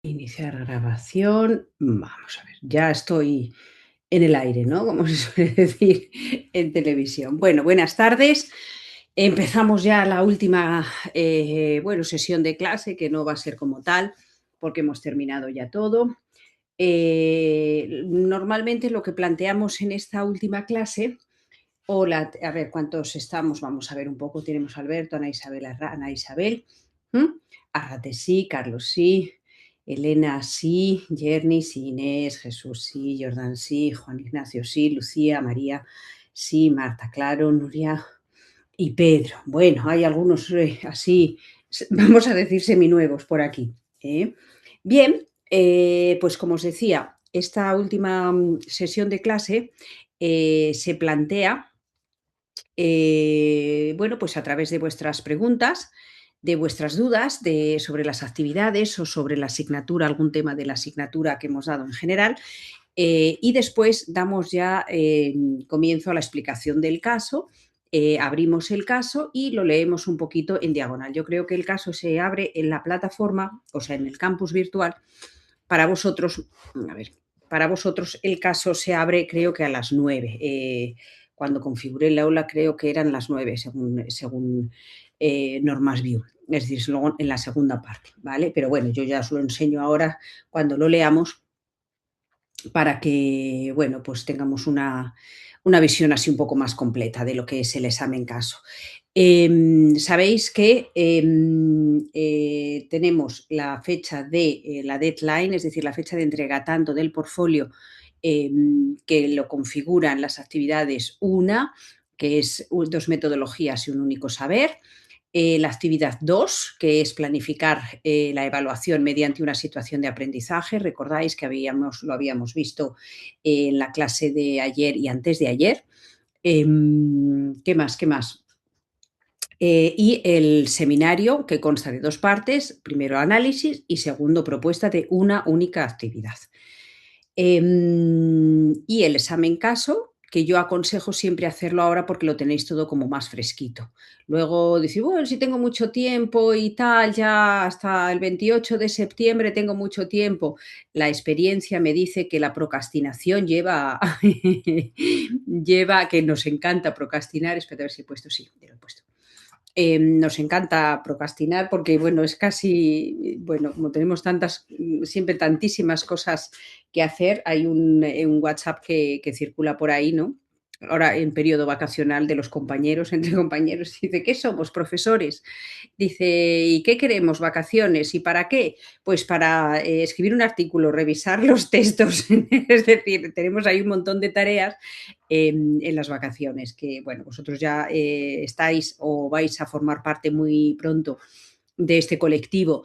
Iniciar grabación. Vamos a ver, ya estoy en el aire, ¿no? Como se suele decir en televisión. Bueno, buenas tardes. Empezamos ya la última, bueno, sesión de clase, que no va a ser como tal, porque hemos terminado ya todo. Normalmente lo que planteamos en esta última clase, hola, a ver cuántos estamos, vamos a ver un poco, tenemos a Alberto, Ana Isabel, Ana Isabel, ¿m? Arrate sí, Carlos sí, Elena sí, Yerni sí, Inés, Jesús sí, Jordan sí, Juan Ignacio sí, Lucía, María sí, Marta, claro, Nuria y Pedro. Bueno, hay algunos así, vamos a decir seminuevos por aquí. ¿Eh? Bien, pues como os decía, esta última sesión de clase se plantea, bueno, pues a través de vuestras preguntas, de vuestras dudas sobre las actividades o sobre la asignatura, algún tema de la asignatura que hemos dado en general, y después damos ya comienzo a la explicación del caso. Abrimos el caso y lo leemos un poquito en diagonal. Yo creo que el caso se abre en la plataforma, o sea, en el campus virtual. Para vosotros, a ver, para vosotros el caso se abre creo que a las 9. Cuando configuré el aula creo que eran las 9 según Normas View, es decir, luego en la segunda parte, ¿vale? Pero bueno, yo ya os lo enseño ahora cuando lo leamos para que, bueno, pues tengamos una visión así un poco más completa de lo que es el examen caso. Sabéis que tenemos la fecha de la deadline, es decir, la fecha de entrega tanto del portfolio que lo configuran las actividades, una, que es dos metodologías y un único saber. La actividad 2, que es planificar la evaluación mediante una situación de aprendizaje. Recordáis que lo habíamos visto en la clase de ayer y antes de ayer. ¿Qué más? ¿Qué más? Y el seminario, que consta de dos partes, primero análisis y segundo propuesta de una única actividad. Y el examen caso, que yo aconsejo siempre hacerlo ahora porque lo tenéis todo como más fresquito. Luego decir, bueno, si tengo mucho tiempo y tal, ya hasta el 28 de septiembre tengo mucho tiempo. La experiencia me dice que la procrastinación lleva, que nos encanta procrastinar. Espera a ver si he puesto, sí, ya lo he puesto. Nos encanta procrastinar porque, bueno, es casi, bueno, como tenemos siempre tantísimas cosas que hacer, hay un WhatsApp que circula por ahí, ¿no? Ahora en periodo vacacional de los compañeros, entre compañeros, dice, ¿qué somos, profesores? Dice, ¿y qué queremos? ¿Vacaciones? ¿Y para qué? Pues para escribir un artículo, revisar los textos, es decir, tenemos ahí un montón de tareas en las vacaciones, que bueno, vosotros ya estáis o vais a formar parte muy pronto de este colectivo,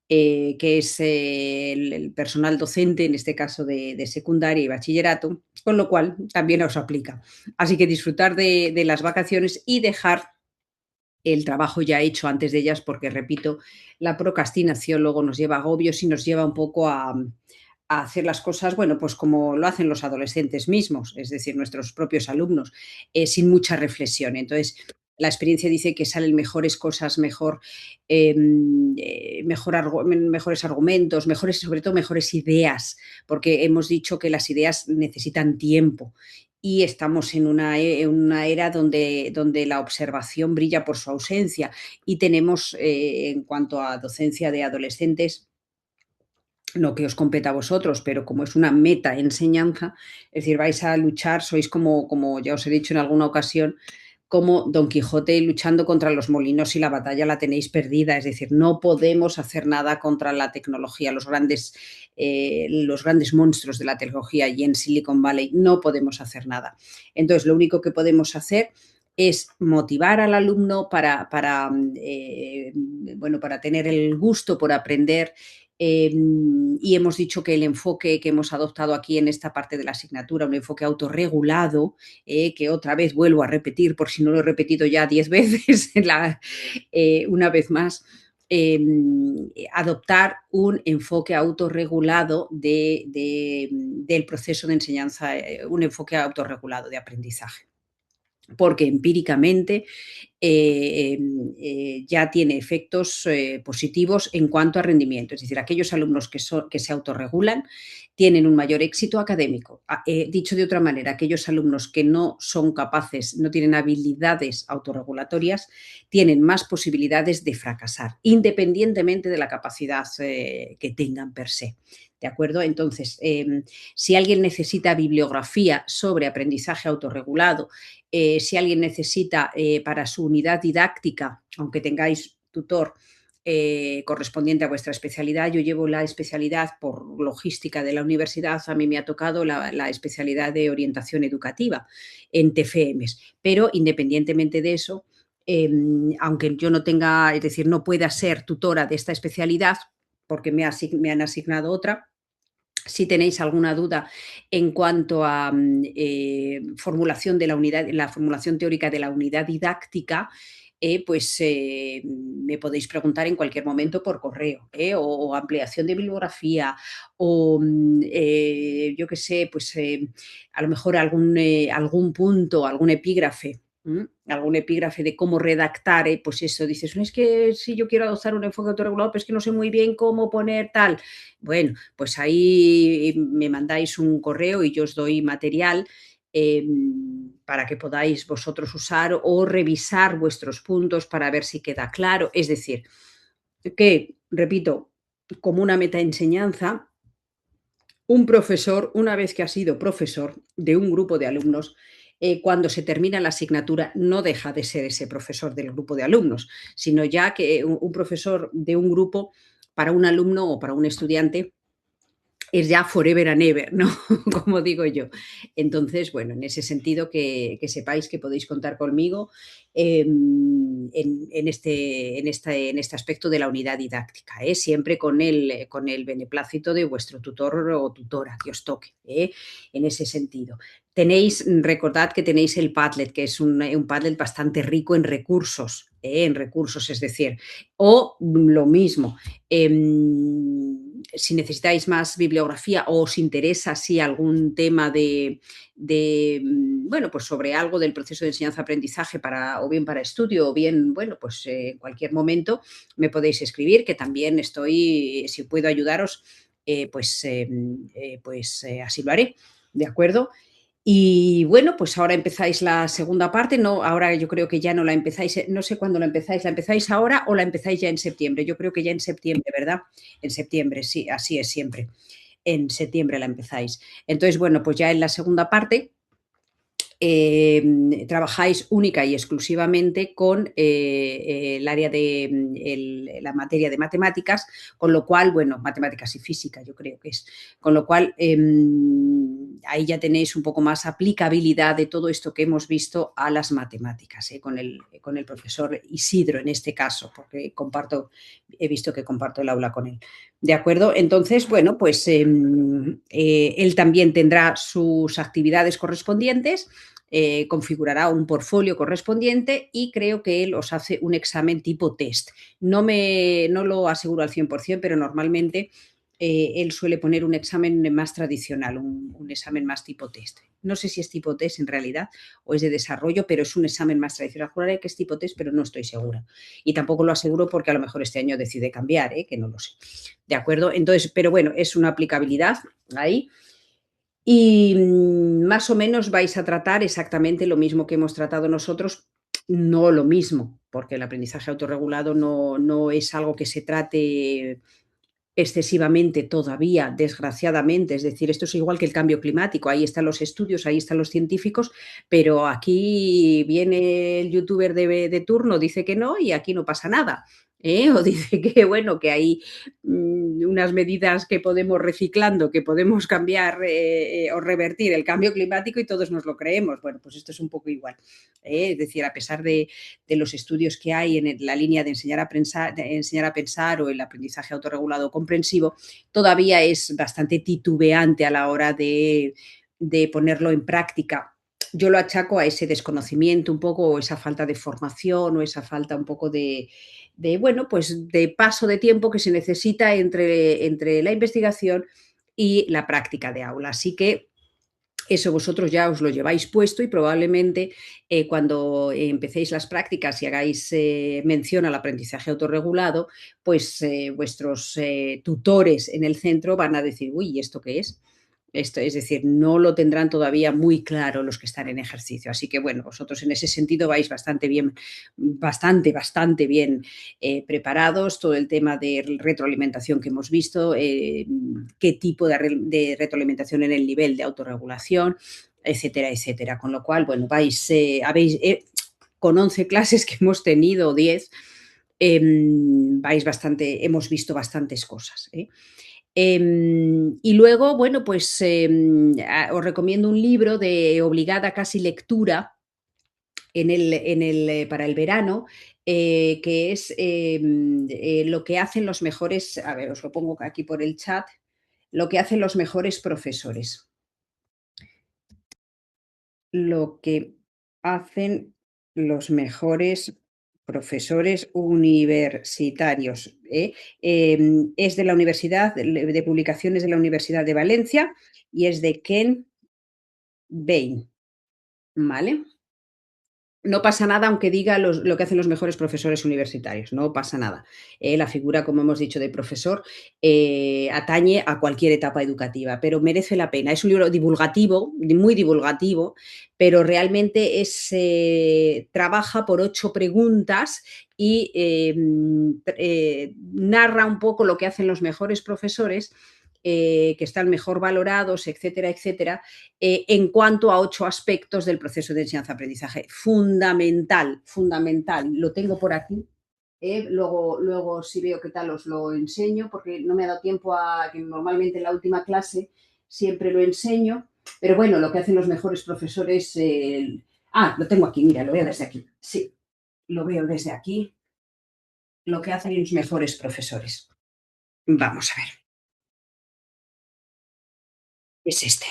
que es el personal docente, en este caso de secundaria y bachillerato, con lo cual también os aplica. Así que disfrutar de las vacaciones y dejar el trabajo ya hecho antes de ellas, porque repito, la procrastinación luego nos lleva a agobios y nos lleva un poco a hacer las cosas, bueno, pues como lo hacen los adolescentes mismos, es decir, nuestros propios alumnos, sin mucha reflexión. Entonces, la experiencia dice que salen mejores cosas, mejores argumentos, sobre todo mejores ideas, porque hemos dicho que las ideas necesitan tiempo y estamos en una era donde la observación brilla por su ausencia y tenemos, en cuanto a docencia de adolescentes, lo que os compete a vosotros, pero como es una meta enseñanza, es decir, vais a luchar, sois como ya os he dicho en alguna ocasión, como Don Quijote luchando contra los molinos y la batalla la tenéis perdida. Es decir, no podemos hacer nada contra la tecnología, los grandes monstruos de la tecnología y en Silicon Valley no podemos hacer nada. Entonces, lo único que podemos hacer es motivar al alumno bueno, para tener el gusto por aprender. Y hemos dicho que el enfoque que hemos adoptado aquí en esta parte de la asignatura, un enfoque autorregulado, que otra vez vuelvo a repetir, por si no lo he repetido ya 10 veces, una vez más, adoptar un enfoque autorregulado del proceso de enseñanza, un enfoque autorregulado de aprendizaje. porque empíricamente ya tiene efectos positivos en cuanto a rendimiento. Es decir, aquellos alumnos que se autorregulan tienen un mayor éxito académico. Dicho de otra manera, aquellos alumnos que no son capaces, no tienen habilidades autorregulatorias, tienen más posibilidades de fracasar, independientemente de la capacidad que tengan per se. ¿De acuerdo? Entonces, si alguien necesita bibliografía sobre aprendizaje autorregulado, si alguien necesita para su unidad didáctica, aunque tengáis tutor correspondiente a vuestra especialidad, yo llevo la especialidad por logística de la universidad, a mí me ha tocado la especialidad de orientación educativa en TFMs, pero independientemente de eso, aunque yo no tenga, es decir, no pueda ser tutora de esta especialidad, porque me han asignado otra, si tenéis alguna duda en cuanto a formulación de la unidad, la formulación teórica de la unidad didáctica, pues me podéis preguntar en cualquier momento por correo, o ampliación de bibliografía, o yo qué sé, pues a lo mejor algún punto, algún epígrafe. Algún epígrafe de cómo redactar, pues eso, dices, no es que si yo quiero adoptar un enfoque autorregulado, pero es que no sé muy bien cómo poner tal. Bueno, pues ahí me mandáis un correo y yo os doy material para que podáis vosotros usar o revisar vuestros puntos para ver si queda claro. Es decir, que, repito, como una metaenseñanza, un profesor, una vez que ha sido profesor de un grupo de alumnos, cuando se termina la asignatura no deja de ser ese profesor del grupo de alumnos, sino ya que un profesor de un grupo para un alumno o para un estudiante es ya forever and ever, ¿no? Como digo yo. Entonces, bueno, en ese sentido que sepáis que podéis contar conmigo en este aspecto de la unidad didáctica, siempre con el beneplácito de vuestro tutor o tutora que os toque, en ese sentido. Recordad que tenéis el Padlet, que es un Padlet bastante rico en recursos, es decir, o lo mismo, si necesitáis más bibliografía o os interesa si algún tema bueno, pues sobre algo del proceso de enseñanza-aprendizaje o bien para estudio o bien, bueno, pues en cualquier momento me podéis escribir, que también estoy, si puedo ayudaros, así lo haré, ¿de acuerdo? Y bueno, pues ahora empezáis la segunda parte, no, ahora yo creo que ya no la empezáis, no sé cuándo la empezáis ahora o la empezáis ya en septiembre? Yo creo que ya en septiembre, ¿verdad? En septiembre, sí, así es siempre. En septiembre la empezáis. Entonces, bueno, pues ya en la segunda parte trabajáis única y exclusivamente con el área de la materia de matemáticas, con lo cual, bueno, matemáticas y física yo creo que es, con lo cual ahí ya tenéis un poco más aplicabilidad de todo esto que hemos visto a las matemáticas, con el profesor Isidro en este caso, porque he visto que comparto el aula con él. ¿De acuerdo? Entonces, bueno, pues él también tendrá sus actividades correspondientes, configurará un portfolio correspondiente y creo que él os hace un examen tipo test. No lo aseguro al 100%, pero normalmente él suele poner un examen más tradicional, un examen más tipo test. No sé si es tipo test en realidad o es de desarrollo, pero es un examen más tradicional. Juraré que es tipo test, pero no estoy segura. Y tampoco lo aseguro porque a lo mejor este año decide cambiar, que no lo sé. ¿De acuerdo? Entonces, pero bueno, es una aplicabilidad ahí. Y más o menos vais a tratar exactamente lo mismo que hemos tratado nosotros, no lo mismo, porque el aprendizaje autorregulado no es algo que se trate excesivamente todavía, desgraciadamente. Es decir, esto es igual que el cambio climático. Ahí están los estudios, ahí están los científicos, pero aquí viene el youtuber de turno, dice que no y aquí no pasa nada. O dice que, bueno, que hay unas medidas que podemos reciclando, que podemos cambiar o revertir el cambio climático y todos nos lo creemos. Bueno, pues esto es un poco igual. Es decir, a pesar de los estudios que hay en la línea de enseñar a pensar o el aprendizaje autorregulado comprensivo, todavía es bastante titubeante a la hora de ponerlo en práctica. Yo lo achaco a ese desconocimiento un poco, o esa falta de formación, o esa falta un poco bueno, pues de paso de tiempo que se necesita entre la investigación y la práctica de aula. Así que Eso vosotros ya os lo lleváis puesto y probablemente cuando empecéis las prácticas y hagáis mención al aprendizaje autorregulado, pues vuestros tutores en el centro van a decir, uy, ¿y esto qué es? Esto, es decir, no lo tendrán todavía muy claro los que están en ejercicio. Así que, bueno, vosotros en ese sentido vais bastante bien, bastante bien preparados. Todo el tema de retroalimentación que hemos visto, qué tipo de retroalimentación en el nivel de autorregulación, etcétera, etcétera. Con lo cual, bueno, con 11 clases que hemos tenido, 10, hemos visto bastantes cosas. Y luego, bueno, pues os recomiendo un libro de obligada casi lectura para el verano, que es lo que hacen los mejores, a ver, os lo pongo aquí por el chat, lo que hacen los mejores profesores. Lo que hacen los mejores profesores universitarios. Es de la Universidad, de publicaciones de la Universidad de Valencia y es de Ken Bain, ¿vale? No pasa nada aunque diga lo que hacen los mejores profesores universitarios, no pasa nada. La figura, como hemos dicho, de profesor atañe a cualquier etapa educativa, pero merece la pena. Es un libro divulgativo, muy divulgativo, pero realmente trabaja por 8 preguntas y narra un poco lo que hacen los mejores profesores, que están mejor valorados, etcétera, etcétera, en cuanto a 8 aspectos del proceso de enseñanza-aprendizaje. Fundamental, fundamental. Lo tengo por aquí. Luego, si veo qué tal, os lo enseño, porque no me ha dado tiempo que normalmente en la última clase siempre lo enseño. Pero bueno, lo que hacen los mejores profesores. Lo tengo aquí, mira, lo veo desde aquí. Sí, lo veo desde aquí. Lo que hacen los mejores profesores. Vamos a ver. Es este.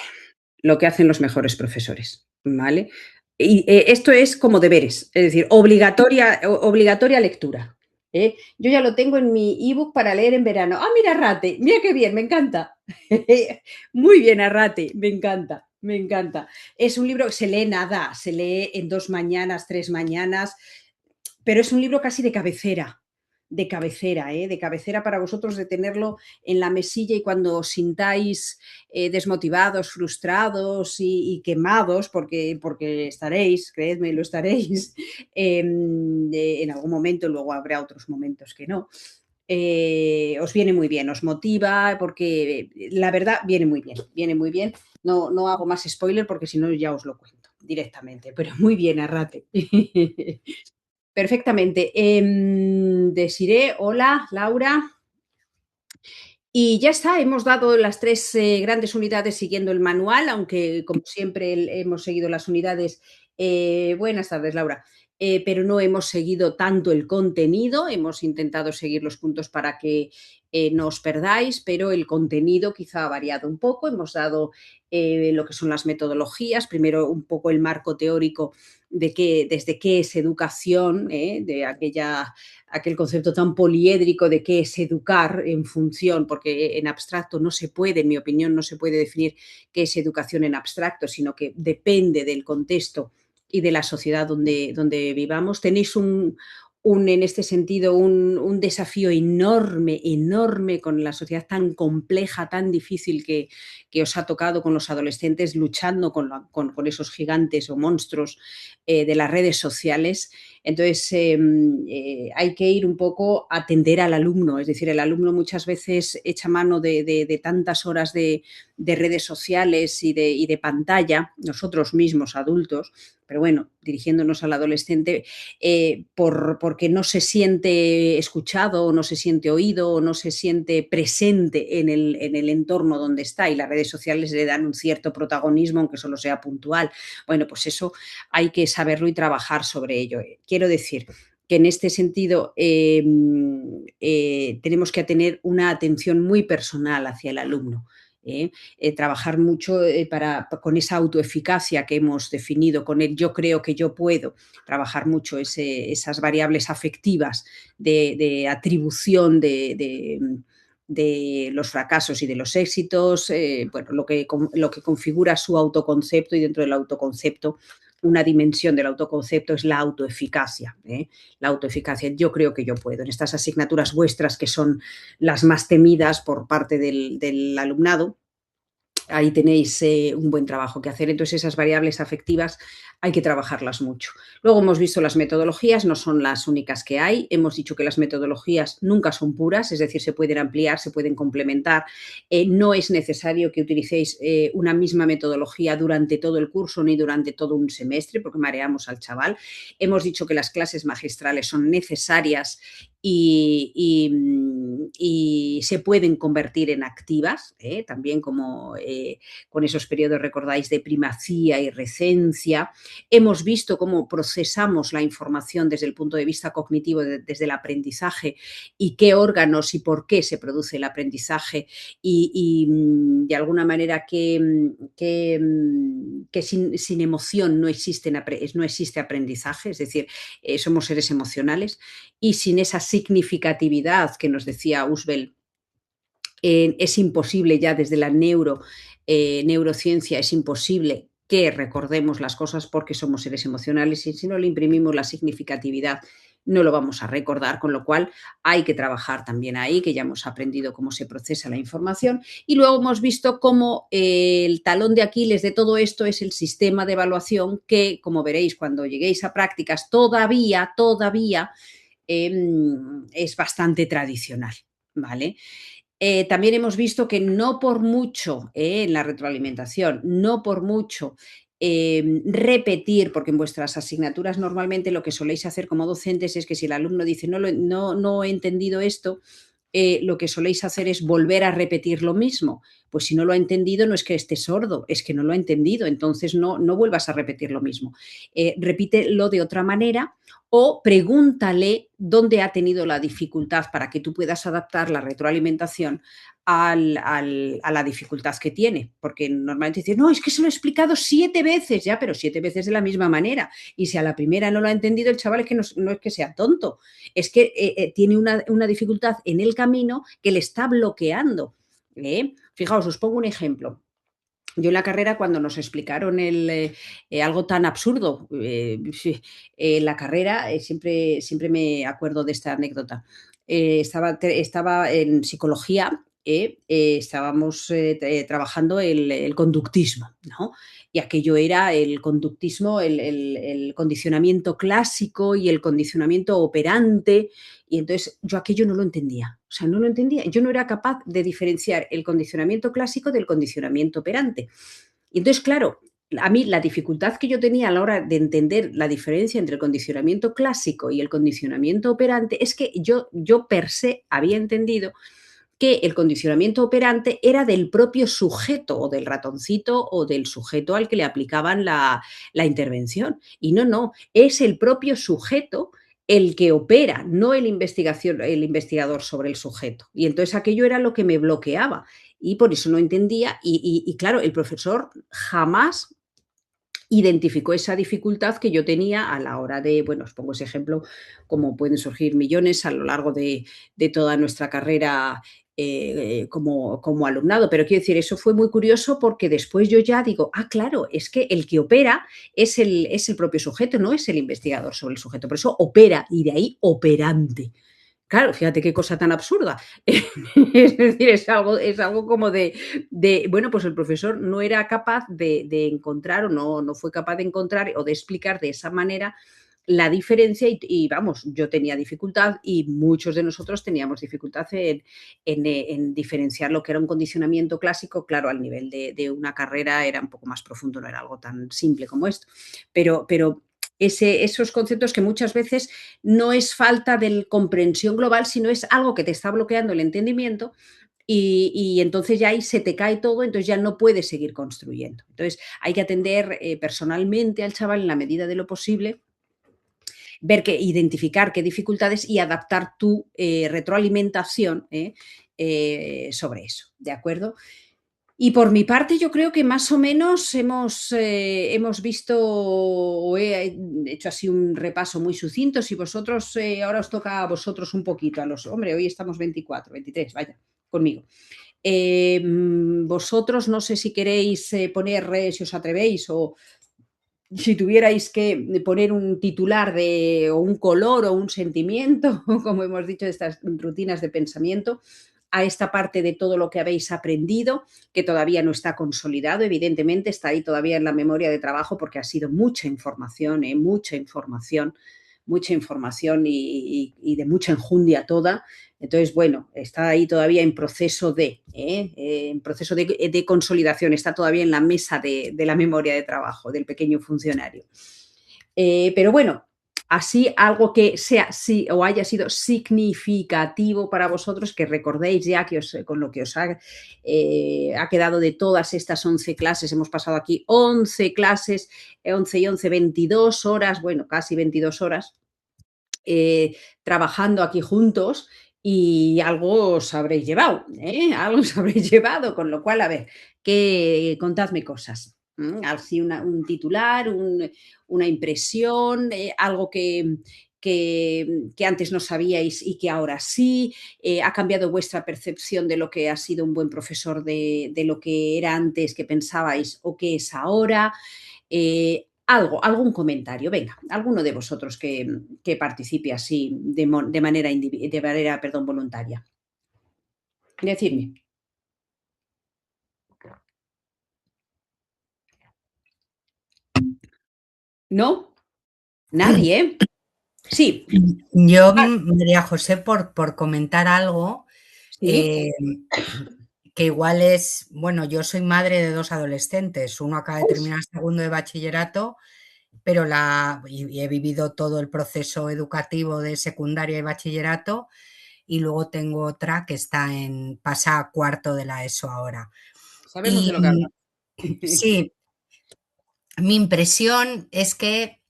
Lo que hacen los mejores profesores, ¿vale? Y esto es como deberes, es decir, obligatoria lectura. Yo ya lo tengo en mi ebook para leer en verano. Ah, mira, Arrate, mira qué bien, me encanta. Muy bien, Arrate, me encanta, me encanta. Es un libro que se lee nada, se lee en 2 mañanas, 3 mañanas, pero es un libro casi de cabecera para vosotros, de tenerlo en la mesilla y cuando os sintáis desmotivados, frustrados y quemados, porque estaréis, creedme, lo estaréis, en algún momento, luego habrá otros momentos que no. Os viene muy bien, os motiva, porque la verdad viene muy bien, viene muy bien. No, no hago más spoiler porque si no ya os lo cuento directamente, pero muy bien, Arrate. Perfectamente. Desiree, hola, Laura. Y ya está, hemos dado las 3 grandes unidades siguiendo el manual, aunque como siempre hemos seguido las unidades. Buenas tardes, Laura. Pero no hemos seguido tanto el contenido, hemos intentado seguir los puntos para que no os perdáis, pero el contenido quizá ha variado un poco. Hemos dado lo que son las metodologías, primero un poco el marco teórico desde qué es educación, de aquel concepto tan poliédrico de qué es educar en función, porque en abstracto no se puede, en mi opinión, no se puede definir qué es educación en abstracto, sino que depende del contexto y de la sociedad donde vivamos. Tenéis en este sentido un desafío enorme, enorme con la sociedad tan compleja, tan difícil que os ha tocado con los adolescentes, luchando con esos gigantes o monstruos de las redes sociales. Entonces, hay que ir un poco a atender al alumno, es decir, el alumno muchas veces echa mano de tantas horas de redes sociales y de pantalla, nosotros mismos adultos, pero bueno, dirigiéndonos al adolescente, porque no se siente escuchado, o no se siente oído, o no se siente presente en el entorno donde está, y las redes sociales le dan un cierto protagonismo, aunque solo sea puntual. Bueno, pues eso hay que saberlo y trabajar sobre ello. Quiero decir que en este sentido tenemos que tener una atención muy personal hacia el alumno. Trabajar mucho con esa autoeficacia que hemos definido, con el yo creo que yo puedo, trabajar mucho esas variables afectivas de atribución de los fracasos y de los éxitos, bueno, lo que configura su autoconcepto, y dentro del autoconcepto, una dimensión del autoconcepto es la autoeficacia. La autoeficacia, yo creo que yo puedo. En estas asignaturas vuestras, que son las más temidas por parte del alumnado, ahí tenéis un buen trabajo que hacer. Entonces, esas variables afectivas hay que trabajarlas mucho. Luego hemos visto las metodologías, no son las únicas que hay. Hemos dicho que las metodologías nunca son puras, es decir, se pueden ampliar, se pueden complementar. No es necesario que utilicéis una misma metodología durante todo el curso ni durante todo un semestre, porque mareamos al chaval. Hemos dicho que las clases magistrales son necesarias y se pueden convertir en activas, también como con esos periodos, recordáis, de primacía y recencia. Hemos visto cómo procesamos la información desde el punto de vista cognitivo, desde el aprendizaje, y qué órganos y por qué se produce el aprendizaje, y de alguna manera que sin emoción no existe aprendizaje, es decir, somos seres emocionales, y sin esa significatividad que nos decía Usbel, es imposible ya desde la neurociencia, es imposible que recordemos las cosas porque somos seres emocionales, y si no le imprimimos la significatividad no lo vamos a recordar, con lo cual hay que trabajar también ahí, que ya hemos aprendido cómo se procesa la información. Y luego hemos visto cómo el talón de Aquiles de todo esto es el sistema de evaluación, que, como veréis cuando lleguéis a prácticas, todavía es bastante tradicional, ¿vale? También hemos visto que no por mucho, en la retroalimentación, no por mucho repetir, porque en vuestras asignaturas normalmente lo que soléis hacer como docentes es que si el alumno dice no he entendido esto, lo que soléis hacer es volver a repetir lo mismo. Pues si no lo ha entendido, no es que esté sordo, es que no lo ha entendido, entonces no vuelvas a repetir lo mismo. Repítelo de otra manera, o pregúntale dónde ha tenido la dificultad, para que tú puedas adaptar la retroalimentación a la dificultad que tiene. Porque normalmente dices, no, es que se lo he explicado 7 veces, ya, pero 7 veces de la misma manera. Y si a la primera no lo ha entendido, el chaval es que no es que sea tonto, es que tiene una dificultad en el camino que le está bloqueando. Fijaos, os pongo un ejemplo. Yo en la carrera, cuando nos explicaron algo tan absurdo, la carrera, siempre me acuerdo de esta anécdota. Estaba en psicología, estábamos trabajando el conductismo, ¿no? Y aquello era el conductismo, el condicionamiento clásico y el condicionamiento operante, y entonces yo aquello no lo entendía, o sea, no lo entendía, yo no era capaz de diferenciar el condicionamiento clásico del condicionamiento operante. Y entonces, claro, a mí la dificultad que yo tenía a la hora de entender la diferencia entre el condicionamiento clásico y el condicionamiento operante es que yo per se había entendido que el condicionamiento operante era del propio sujeto, o del ratoncito, o del sujeto al que le aplicaban la intervención. Y no, es el propio sujeto el que opera, no el investigador sobre el sujeto. Y entonces aquello era lo que me bloqueaba, y por eso no entendía. Y claro, el profesor jamás identificó esa dificultad que yo tenía a la hora de, bueno, os pongo ese ejemplo, como pueden surgir millones a lo largo de toda nuestra carrera como alumnado. Pero quiero decir, eso fue muy curioso, porque después yo ya digo, claro, es que el que opera es el propio sujeto, no es el investigador sobre el sujeto. Por eso opera, y de ahí operante. Claro, fíjate qué cosa tan absurda. Es decir, es algo como bueno, pues el profesor no era capaz de encontrar, o no fue capaz de encontrar o de explicar de esa manera la diferencia, y vamos, yo tenía dificultad, y muchos de nosotros teníamos dificultad en diferenciar lo que era un condicionamiento clásico. Claro, al nivel de una carrera era un poco más profundo, no era algo tan simple como esto. Pero esos conceptos, que muchas veces no es falta de comprensión global, sino es algo que te está bloqueando el entendimiento, y entonces ya ahí se te cae todo, entonces ya no puedes seguir construyendo. Entonces hay que atender personalmente al chaval en la medida de lo posible, identificar qué dificultades, y adaptar tu retroalimentación sobre eso, ¿de acuerdo? Y por mi parte, yo creo que más o menos hemos visto, o he hecho así un repaso muy sucinto. Si vosotros, ahora os toca a vosotros un poquito, hombre, hoy estamos 24, 23, vaya. conmigo. Vosotros no sé si queréis poner, si os atrevéis, o si tuvierais que poner un titular o un color o un sentimiento, como hemos dicho, de estas rutinas de pensamiento, a esta parte de todo lo que habéis aprendido, que todavía no está consolidado, evidentemente está ahí todavía en la memoria de trabajo porque ha sido mucha información y de mucha enjundia toda. Entonces, bueno, está ahí todavía en proceso de consolidación, está todavía en la mesa de la memoria de trabajo del pequeño funcionario. Pero bueno, así algo que sea sí o haya sido significativo para vosotros, que recordéis ya que con lo que os ha quedado de todas estas 11 clases, hemos pasado aquí 11 clases, 11 y 11, 22 horas, bueno, casi 22 horas, trabajando aquí juntos y algo os habréis llevado, algo os habréis llevado, con lo cual, a ver, contadme cosas. Así un titular, una impresión, algo que antes no sabíais y que ahora sí, ha cambiado vuestra percepción de lo que ha sido un buen profesor, de lo que era antes que pensabais o que es ahora. Algún comentario, venga, alguno de vosotros que participe así de manera, perdón, voluntaria. Decidme. ¿No? ¿Nadie? Sí. Yo, María José, por comentar algo, Sí. que igual es, bueno, yo soy madre de 2 adolescentes, uno acaba de terminar segundo de bachillerato, pero y he vivido todo el proceso educativo de secundaria y bachillerato, y luego tengo otra que pasa a cuarto de la ESO ahora. Sabemos de Y lo que hablamos. sí, mi impresión es que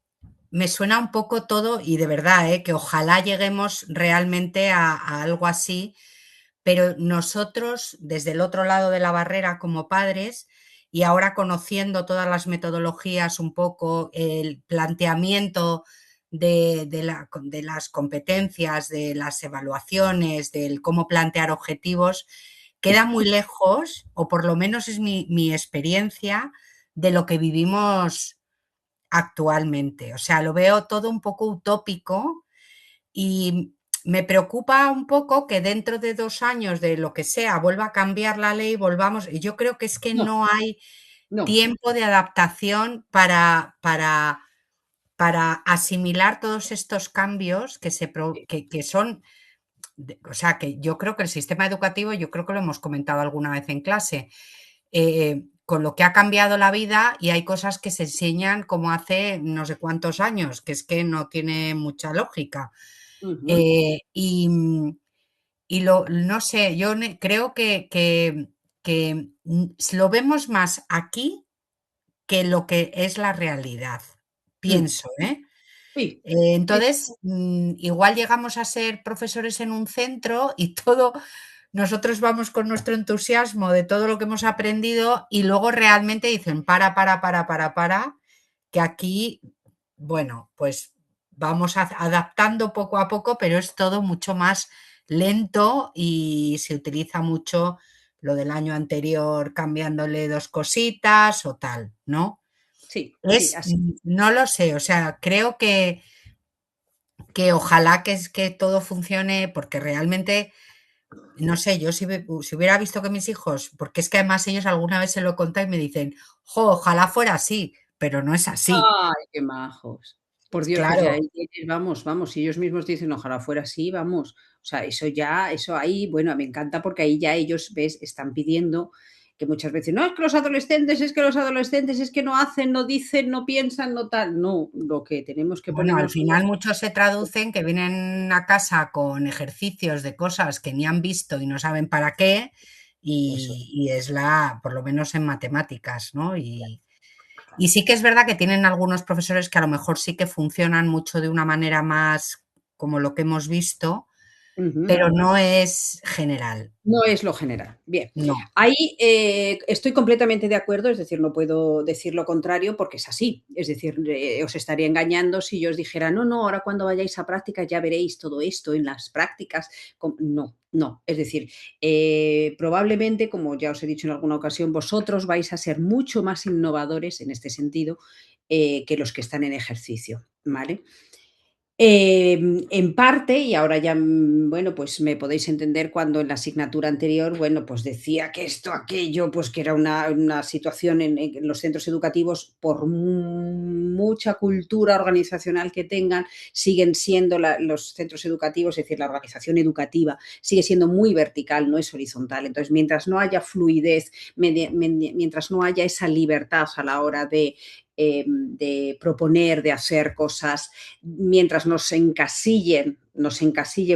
me suena un poco todo, y de verdad, que ojalá lleguemos realmente a algo así, pero nosotros, desde el otro lado de la barrera como padres, y ahora conociendo todas las metodologías, un poco el planteamiento de las competencias, de las evaluaciones, del cómo plantear objetivos, queda muy lejos, o por lo menos es mi experiencia, de lo que vivimos actualmente. O sea, lo veo todo un poco utópico y me preocupa un poco que dentro de 2 años, de lo que sea, vuelva a cambiar la ley, volvamos. Y yo creo que es que No, no hay no. tiempo de adaptación para asimilar todos estos cambios que son. O sea, que yo creo que el sistema educativo, yo creo que lo hemos comentado alguna vez en clase, con lo que ha cambiado la vida, y hay cosas que se enseñan como hace no sé cuántos años, que es que no tiene mucha lógica. Ujú. Y no sé, yo creo que lo vemos más aquí que lo que es la realidad, Mm. pienso, ¿eh? Sí, sí, Entonces, igual llegamos a ser profesores en un centro y nosotros vamos con nuestro entusiasmo de todo lo que hemos aprendido, y luego realmente dicen, para, que aquí, bueno, pues vamos adaptando poco a poco, pero es todo mucho más lento y se utiliza mucho lo del año anterior cambiándole 2 cositas o tal, ¿no? sí, sí, así. No lo sé, o sea, creo que ojalá que todo funcione, porque realmente, no sé, yo si hubiera visto que mis hijos, porque es que además ellos alguna vez se lo contan y me dicen, jo, ojalá fuera así, pero no es así. Ay, qué majos. Por Dios, pues ya Claro, ahí tienes, vamos, vamos, si ellos mismos dicen: "Ojalá fuera así", vamos. O sea, eso ya, eso ahí, bueno, me encanta porque ahí ya ellos, ¿ves?, están pidiendo que muchas veces: "No, es que los adolescentes es que no hacen, no dicen, no piensan, no tal". No, lo que tenemos que bueno, al ponernos final muchos se traducen que vienen a casa con ejercicios de cosas que ni han visto y no saben para qué, eso, y es por lo menos en matemáticas, ¿no? Y sí que es verdad que tienen algunos profesores que a lo mejor sí que funcionan mucho de una manera más como lo que hemos visto, Ujú. pero no es general. No es lo general. Bien, No. ahí estoy completamente de acuerdo, es decir, no puedo decir lo contrario porque es así. Es decir, os estaría engañando si yo os dijera, no, no, ahora cuando vayáis a prácticas ya veréis todo esto en las prácticas. No, no. Es decir, probablemente, como ya os he dicho en alguna ocasión, vosotros vais a ser mucho más innovadores en este sentido que los que están en ejercicio, ¿vale? En parte, y ahora ya, bueno, pues me podéis entender cuando en la asignatura anterior, bueno, pues decía que esto, aquello, pues que era una situación en los centros educativos, por mucha cultura organizacional que tengan, siguen siendo los centros educativos, es decir, la organización educativa sigue siendo muy vertical, no es horizontal. Entonces, mientras no haya fluidez, mientras no haya esa libertad a la hora de proponer, de hacer cosas, mientras nos encasillen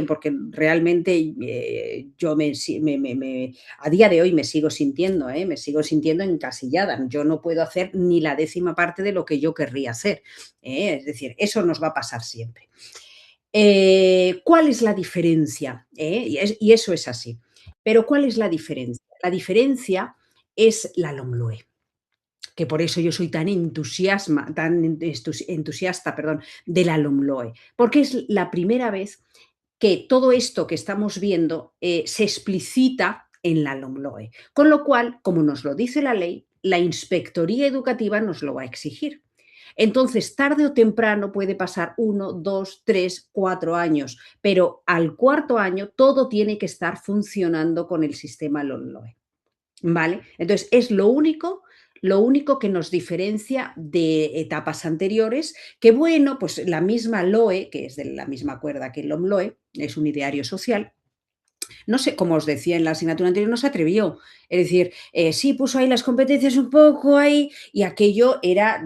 porque realmente yo a día de hoy me sigo sintiendo encasillada. Yo no puedo hacer ni la 10ª parte de lo que yo querría hacer. Es decir, eso nos va a pasar siempre. ¿Cuál es la diferencia? Y eso es así. Pero ¿cuál es la diferencia? La diferencia es la LOMLOE, que por eso yo soy tan entusiasta, perdón, de la LOMLOE, porque es la primera vez que todo esto que estamos viendo se explicita en la LOMLOE. Con lo cual, como nos lo dice la ley, la inspectoría educativa nos lo va a exigir. Entonces, tarde o temprano puede pasar 1, 2, 3, 4 años, pero al cuarto año todo tiene que estar funcionando con el sistema LOMLOE. ¿Vale? Entonces, es lo único que nos diferencia de etapas anteriores, que bueno, pues la misma LOE, que es de la misma cuerda que el LOMLOE, es un ideario social, no sé, como os decía en la asignatura anterior, no se atrevió. Es decir, sí puso ahí las competencias un poco ahí y aquello era,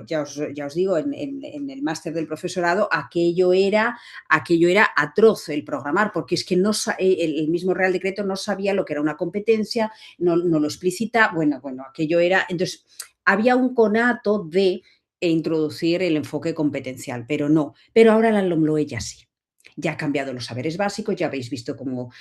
ya os digo, en el máster del profesorado, aquello era atroz el programar, porque es que no, el mismo Real Decreto no sabía lo que era una competencia, no lo explicita, bueno, aquello era, entonces había un conato de introducir el enfoque competencial, pero no, pero ahora la LOMLOE ya sí. Ya ha cambiado los saberes básicos, ya habéis visto cómo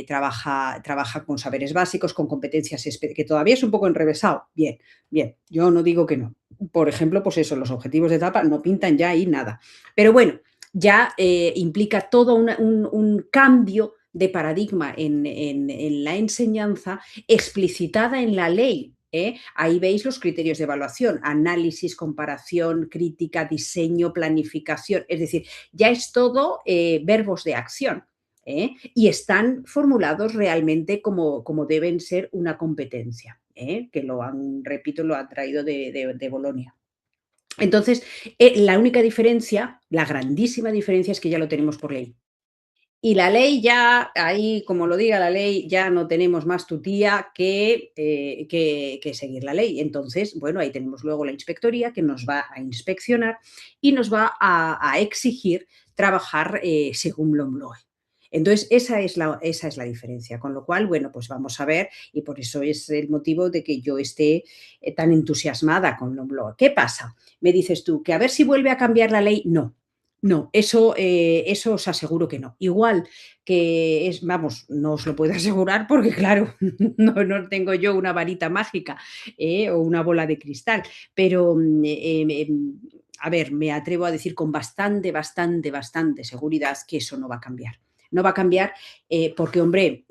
trabaja con saberes básicos, con competencias que todavía es un poco enrevesado. Bien, bien, yo no digo que no. Por ejemplo, pues eso, los objetivos de etapa no pintan ya ahí nada. Pero bueno, ya implica todo un cambio de paradigma en la enseñanza explicitada en la ley. Ahí veis los criterios de evaluación: análisis, comparación, crítica, diseño, planificación. Es decir, ya es todo verbos de acción. Y están formulados realmente como deben ser una competencia, que repito, lo han traído de Bolonia. Entonces, la única diferencia, la grandísima diferencia, es que ya lo tenemos por ley. Y la ley ya, ahí como lo diga la ley, ya no tenemos más tutía que seguir la ley. Entonces, bueno, ahí tenemos luego la inspectoría que nos va a inspeccionar y nos va a exigir trabajar según LOMLOE. Entonces, esa es la diferencia. Con lo cual, bueno, pues vamos a ver, y por eso es el motivo de que yo esté tan entusiasmada con LOMLOE. ¿Qué pasa? Me dices tú, que a ver si vuelve a cambiar la ley. No, no, eso os aseguro que no. Igual que es, vamos, no os lo puedo asegurar porque, claro, no tengo yo una varita mágica o una bola de cristal, pero a ver, me atrevo a decir con bastante seguridad que eso no va a cambiar. No va a cambiar porque, hombre,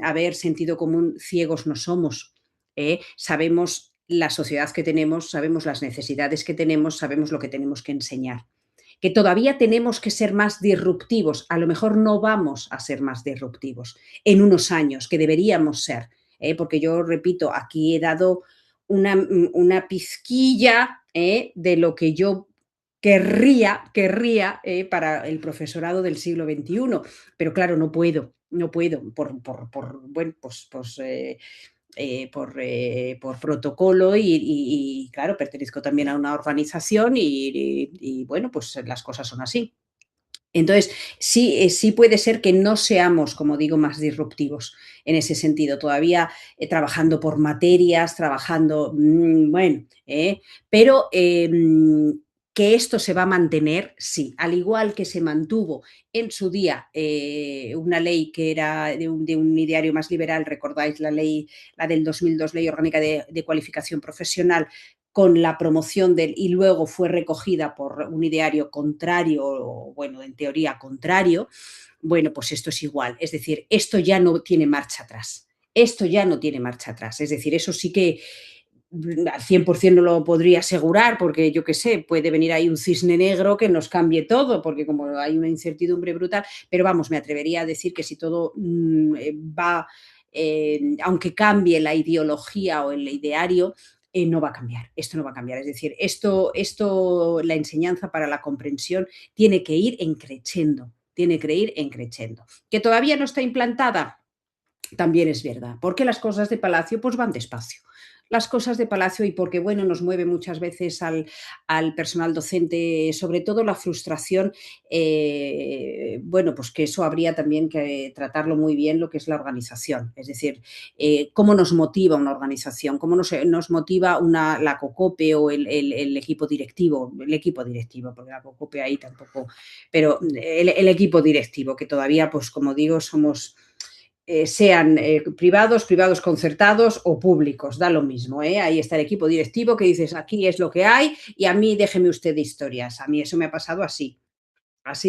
a ver, sentido común, ciegos no somos. Sabemos la sociedad que tenemos, sabemos las necesidades que tenemos, sabemos lo que tenemos que enseñar. Que todavía tenemos que ser más disruptivos. A lo mejor no vamos a ser más disruptivos en unos años, que deberíamos ser. Porque yo repito, aquí he dado una pizquilla de lo que yo querría para el profesorado del siglo XXI. Pero claro, no puedo bueno, por protocolo y, claro, pertenezco también a una organización y, bueno, pues las cosas son así. Entonces, sí, sí puede ser que no seamos, como digo, más disruptivos en ese sentido, todavía trabajando por materias, trabajando, bueno, pero ¿Que esto se va a mantener? Sí, al igual que se mantuvo en su día una ley que era de un ideario más liberal, recordáis la ley, la del 2002, Ley Orgánica de Cualificación Profesional, con la promoción del, y luego fue recogida por un ideario contrario, o bueno, en teoría contrario. Bueno, pues esto es igual, es decir, esto ya no tiene marcha atrás. Esto ya no tiene marcha atrás, es decir, eso sí que al 100% no lo podría asegurar porque yo qué sé, puede venir ahí un cisne negro que nos cambie todo, porque como hay una incertidumbre brutal, pero vamos, me atrevería a decir que si todo va, aunque cambie la ideología o el ideario, no va a cambiar, esto no va a cambiar, es decir, la enseñanza para la comprensión tiene que ir en creciendo, tiene que ir en creciendo. ¿Que todavía no está implantada? También es verdad, porque las cosas de Palacio pues van despacio. Las cosas de Palacio y porque, bueno, nos mueve muchas veces al personal docente, sobre todo la frustración, bueno, pues que eso habría también que tratarlo muy bien lo que es la organización, es decir, cómo nos motiva una organización, cómo nos motiva la COCOPE o el equipo directivo, porque la COCOPE ahí tampoco, pero el equipo directivo, que todavía, pues como digo, somos sean privados concertados o públicos, da lo mismo. Ahí está el equipo directivo que dices, aquí es lo que hay y a mí déjeme usted de historias. A mí eso me ha pasado así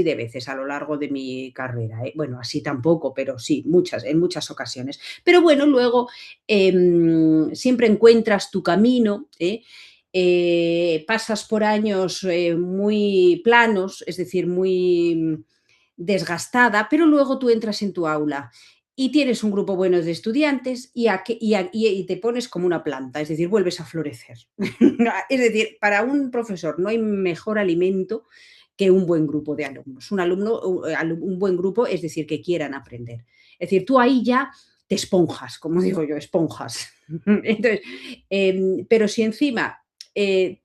de veces a lo largo de mi carrera. Bueno, así tampoco, pero sí, en muchas ocasiones. Pero bueno, luego siempre encuentras tu camino, pasas por años muy planos, es decir, muy desgastada, pero luego tú entras en tu aula y tienes un grupo bueno de estudiantes y te pones como una planta, es decir, vuelves a florecer. Es decir, para un profesor no hay mejor alimento que un buen grupo de alumnos. Un buen grupo, es decir, que quieran aprender. Es decir, tú ahí ya te esponjas, como digo yo, esponjas. Entonces, pero si encima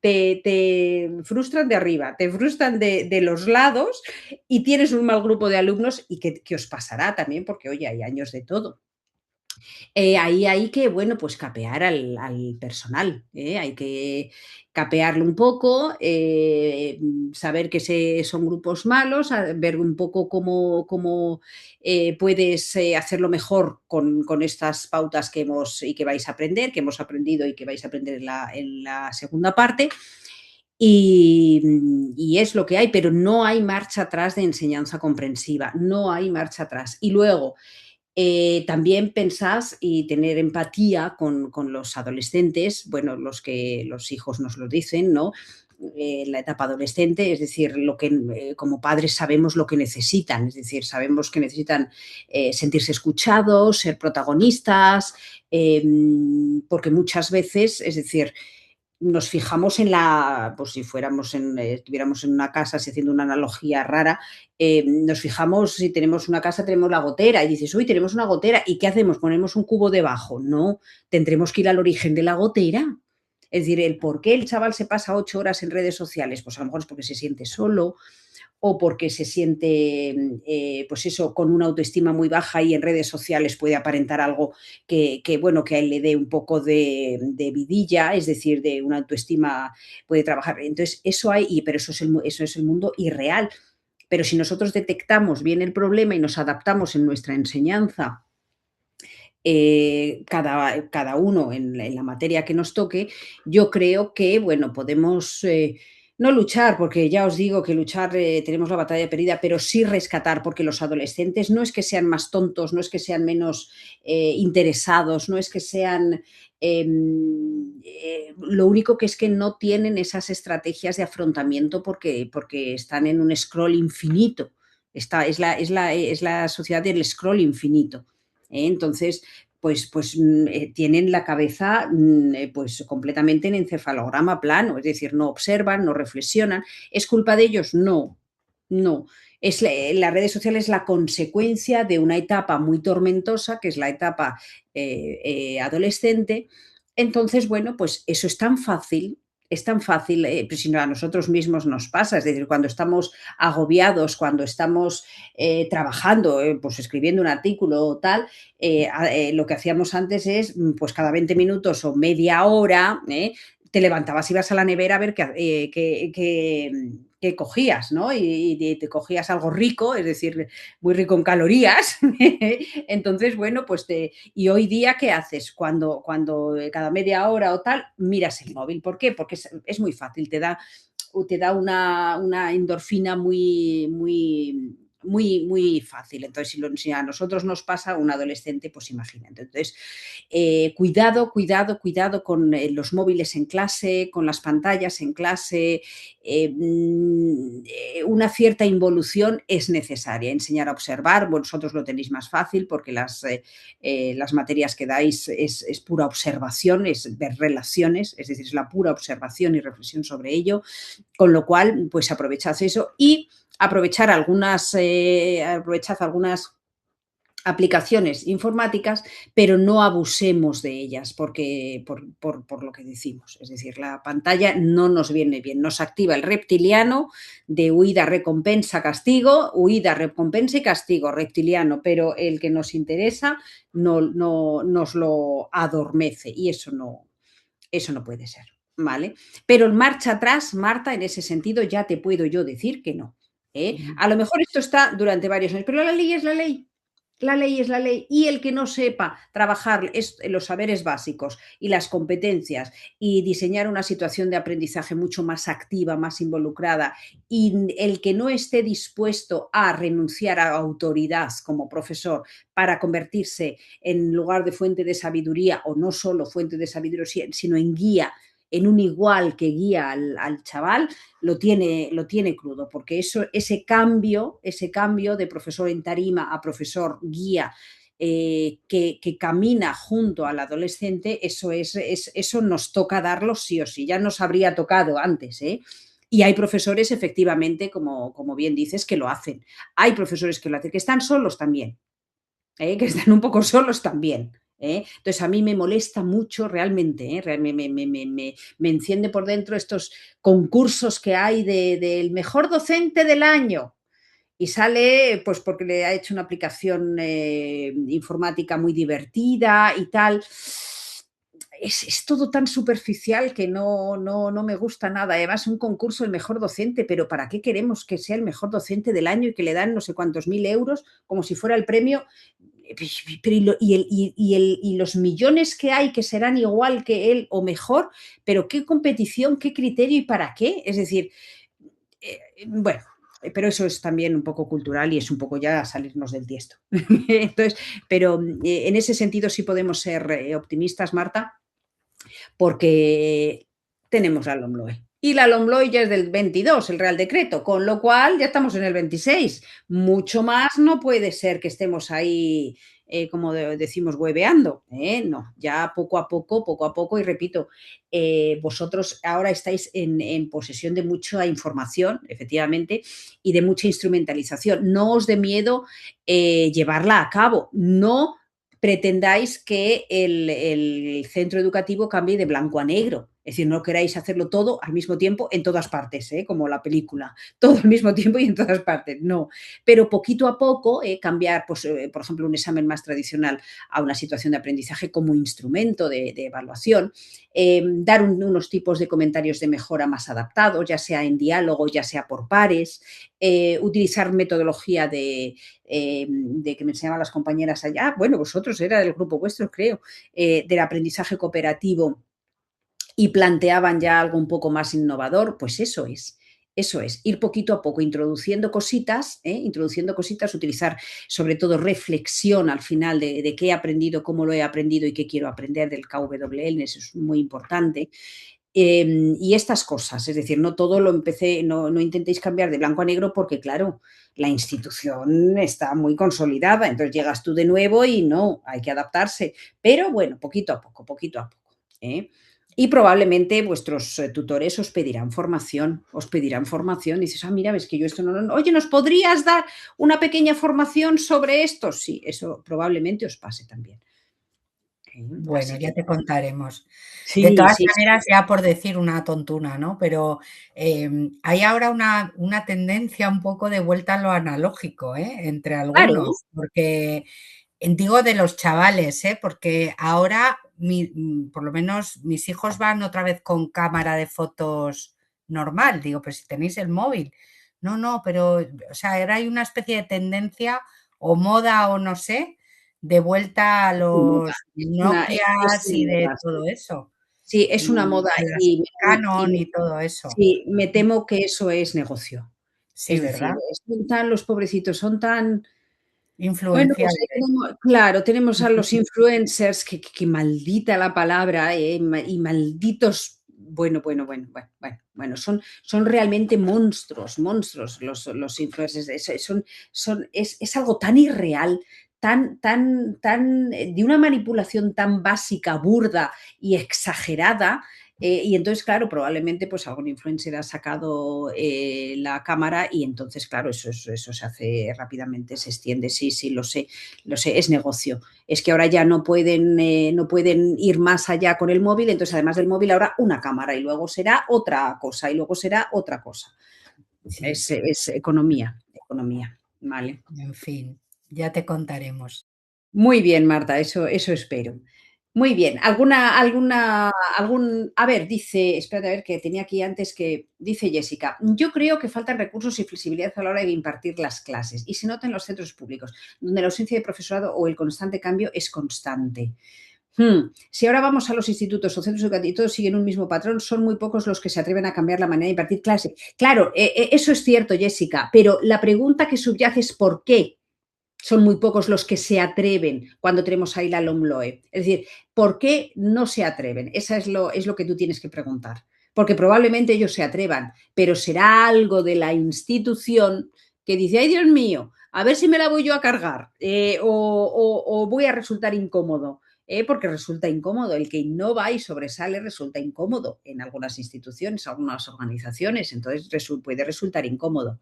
te frustran de arriba, te frustran de los lados y tienes un mal grupo de alumnos y que os pasará también, porque oye, hay años de todo. Ahí hay que, bueno, pues capear al personal, hay que capearlo un poco, saber que son grupos malos, ver un poco cómo puedes hacerlo mejor con estas pautas y que vais a aprender, que hemos aprendido y que vais a aprender en la segunda parte. Y es lo que hay, pero no hay marcha atrás de enseñanza comprensiva, no hay marcha atrás. Y luego, también pensás y tener empatía con los adolescentes, bueno, los hijos nos lo dicen, ¿no? La etapa adolescente, es decir, lo que como padres sabemos lo que necesitan, es decir, sabemos que necesitan sentirse escuchados, ser protagonistas, porque muchas veces, es decir, nos fijamos pues si estuviéramos en una casa, si haciendo una analogía rara, nos fijamos, si tenemos una casa, tenemos la gotera, y dices, uy, tenemos una gotera, ¿y qué hacemos? ¿Ponemos un cubo debajo? No, tendremos que ir al origen de la gotera. Es decir, el por qué el chaval se pasa 8 horas en redes sociales, pues a lo mejor es porque se siente solo, o porque se siente, pues eso, con una autoestima muy baja y en redes sociales puede aparentar algo bueno, que a él le dé un poco de vidilla, es decir, de una autoestima, puede trabajar. Entonces, pero eso es el mundo irreal. Pero si nosotros detectamos bien el problema y nos adaptamos en nuestra enseñanza, cada uno en la materia que nos toque, yo creo que, bueno, podemos no luchar, porque ya os digo que luchar tenemos la batalla perdida, pero sí rescatar, porque los adolescentes no es que sean más tontos, no es que sean menos interesados, no es que sean... lo único que es que no tienen esas estrategias de afrontamiento porque están en un scroll infinito. Es la sociedad del scroll infinito. Entonces, tienen la cabeza pues completamente en encefalograma plano, es decir, no observan, no reflexionan. ¿Es culpa de ellos? No, no. Las redes sociales es la consecuencia de una etapa muy tormentosa, que es la etapa adolescente. Entonces, bueno, pues eso es tan fácil, pues si no, a nosotros mismos nos pasa, es decir, cuando estamos agobiados, cuando estamos trabajando, pues escribiendo un artículo o tal, lo que hacíamos antes es, pues cada 20 minutos o media hora, te levantabas, ibas a la nevera a ver qué cogías, ¿no? Y te cogías algo rico, es decir, muy rico en calorías. Entonces, bueno, pues y hoy día, ¿qué haces? Cuando cada media hora o tal, miras el móvil. ¿Por qué? Porque es muy fácil, te da una endorfina muy fácil. Entonces, si a nosotros nos pasa, un adolescente, pues imagínate. Entonces, cuidado con los móviles en clase, con las pantallas en clase. Una cierta involución es necesaria. Enseñar a observar, vosotros lo tenéis más fácil porque las materias que dais es pura observación, es ver relaciones, es decir, es la pura observación y reflexión sobre ello, con lo cual, pues aprovechad eso y aprovechad algunas aplicaciones informáticas, pero no abusemos de ellas por lo que decimos. Es decir, la pantalla no nos viene bien, nos activa el reptiliano de huida, recompensa, castigo, huida, recompensa y castigo reptiliano, pero el que nos interesa no nos lo adormece y eso no puede ser, ¿vale? Pero en marcha atrás, Marta, en ese sentido ya te puedo yo decir que no. A lo mejor esto está durante varios años, pero la ley es la ley. La ley es la ley y el que no sepa trabajar los saberes básicos y las competencias y diseñar una situación de aprendizaje mucho más activa, más involucrada, y el que no esté dispuesto a renunciar a autoridad como profesor para convertirse en lugar de fuente de sabiduría, o no solo fuente de sabiduría, sino en guía, en un igual que guía al chaval, lo tiene crudo, porque ese cambio de profesor en tarima a profesor guía, que camina junto al adolescente, eso nos toca darlo sí o sí, ya nos habría tocado antes, ¿eh? Y hay profesores, efectivamente, como bien dices, que lo hacen. Hay profesores que lo hacen, que están solos también, que están un poco solos también. Entonces, a mí me molesta mucho realmente, me enciende por dentro estos concursos que hay del mejor docente del año. Y sale, pues porque le ha hecho una aplicación informática muy divertida y tal. Es todo tan superficial que no me gusta nada. Además, un concurso, el mejor docente, pero ¿para qué queremos que sea el mejor docente del año y que le dan no sé cuántos mil euros como si fuera el premio? Pero y los millones que hay que serán igual que él o mejor, pero qué competición, qué criterio y para qué. Es decir, bueno, pero eso es también un poco cultural y es un poco ya salirnos del tiesto. Entonces, pero en ese sentido sí podemos ser optimistas, Marta, porque tenemos la LOMLOE. Y la LOMLOE ya es del 22, el Real Decreto, con lo cual ya estamos en el 26. Mucho más no puede ser que estemos ahí, como decimos, hueveando. No, ya poco a poco, y repito, vosotros ahora estáis en posesión de mucha información, efectivamente, y de mucha instrumentalización. No os dé miedo llevarla a cabo. No pretendáis que el centro educativo cambie de blanco a negro. Es decir, no queráis hacerlo todo al mismo tiempo en todas partes, como la película, todo al mismo tiempo y en todas partes. No, pero poquito a poco cambiar, pues, por ejemplo, un examen más tradicional a una situación de aprendizaje como instrumento de evaluación, dar unos tipos de comentarios de mejora más adaptados, ya sea en diálogo, ya sea por pares, utilizar metodología de que me enseñaban las compañeras allá, bueno, vosotros era del grupo vuestro, creo, del aprendizaje cooperativo, y planteaban ya algo un poco más innovador, pues eso es, ir poquito a poco introduciendo cositas, utilizar sobre todo reflexión al final de qué he aprendido, cómo lo he aprendido y qué quiero aprender del KWL, eso es muy importante. Y estas cosas, es decir, no todo lo empecé, no intentéis cambiar de blanco a negro porque, claro, la institución está muy consolidada, entonces llegas tú de nuevo y no, hay que adaptarse, pero bueno, poquito a poco, poquito a poco. Y probablemente vuestros tutores os pedirán formación, y dices, mira, ves que yo esto no, oye, ¿nos podrías dar una pequeña formación sobre esto? Sí, eso probablemente os pase también. Bueno, Así ya que te contaremos. De sí, todas sí, sí. maneras, ya por decir una tontuna, ¿no? Pero hay ahora una tendencia un poco de vuelta a lo analógico, entre Claro, algunos, porque digo de los chavales, porque ahora por lo menos mis hijos van otra vez con cámara de fotos normal. Digo, pues si tenéis el móvil. No, no, pero, o sea, era hay una especie de tendencia o moda o no sé, de vuelta a Una moda, los es Nokias una y de moda, sí. todo eso, Sí, es una y moda a las y Canon y todo eso. sí, me temo que eso es negocio. Sí, Es decir, ¿verdad? son tan los pobrecitos son tan bueno, pues ahí Influenciables. tenemos claro, tenemos a los influencers que maldita la palabra, y malditos bueno, son realmente monstruos, monstruos los influencers, es algo tan irreal, de una manipulación tan básica, burda y exagerada, y entonces, claro, probablemente pues algún influencer ha sacado la cámara y entonces, claro, eso se hace rápidamente, se extiende, sí, sí, lo sé, es negocio. Es que ahora ya no pueden ir más allá con el móvil, entonces además del móvil ahora una cámara y luego será otra cosa y luego será otra cosa. Sí, Es economía, economía, ¿vale? en fin, ya te contaremos. Muy bien, Marta, eso espero. Muy bien. A ver, dice, espérate a ver que tenía aquí antes que, dice Jessica, yo creo que faltan recursos y flexibilidad a la hora de impartir las clases y se nota en los centros públicos, donde la ausencia de profesorado o el constante cambio es constante. Si ahora vamos a los institutos o centros educativos y todos siguen un mismo patrón, son muy pocos los que se atreven a cambiar la manera de impartir clase. Claro, eso es cierto, Jessica, pero la pregunta que subyace es ¿por qué? Son muy pocos los que se atreven cuando tenemos ahí la LOMLOE. Es decir, ¿por qué no se atreven? Esa es lo que tú tienes que preguntar. Porque probablemente ellos se atrevan, pero será algo de la institución que dice, ay Dios mío, a ver si me la voy yo a cargar o voy a resultar incómodo. Porque resulta incómodo. El que innova y sobresale resulta incómodo en algunas instituciones, algunas organizaciones, entonces puede resultar incómodo.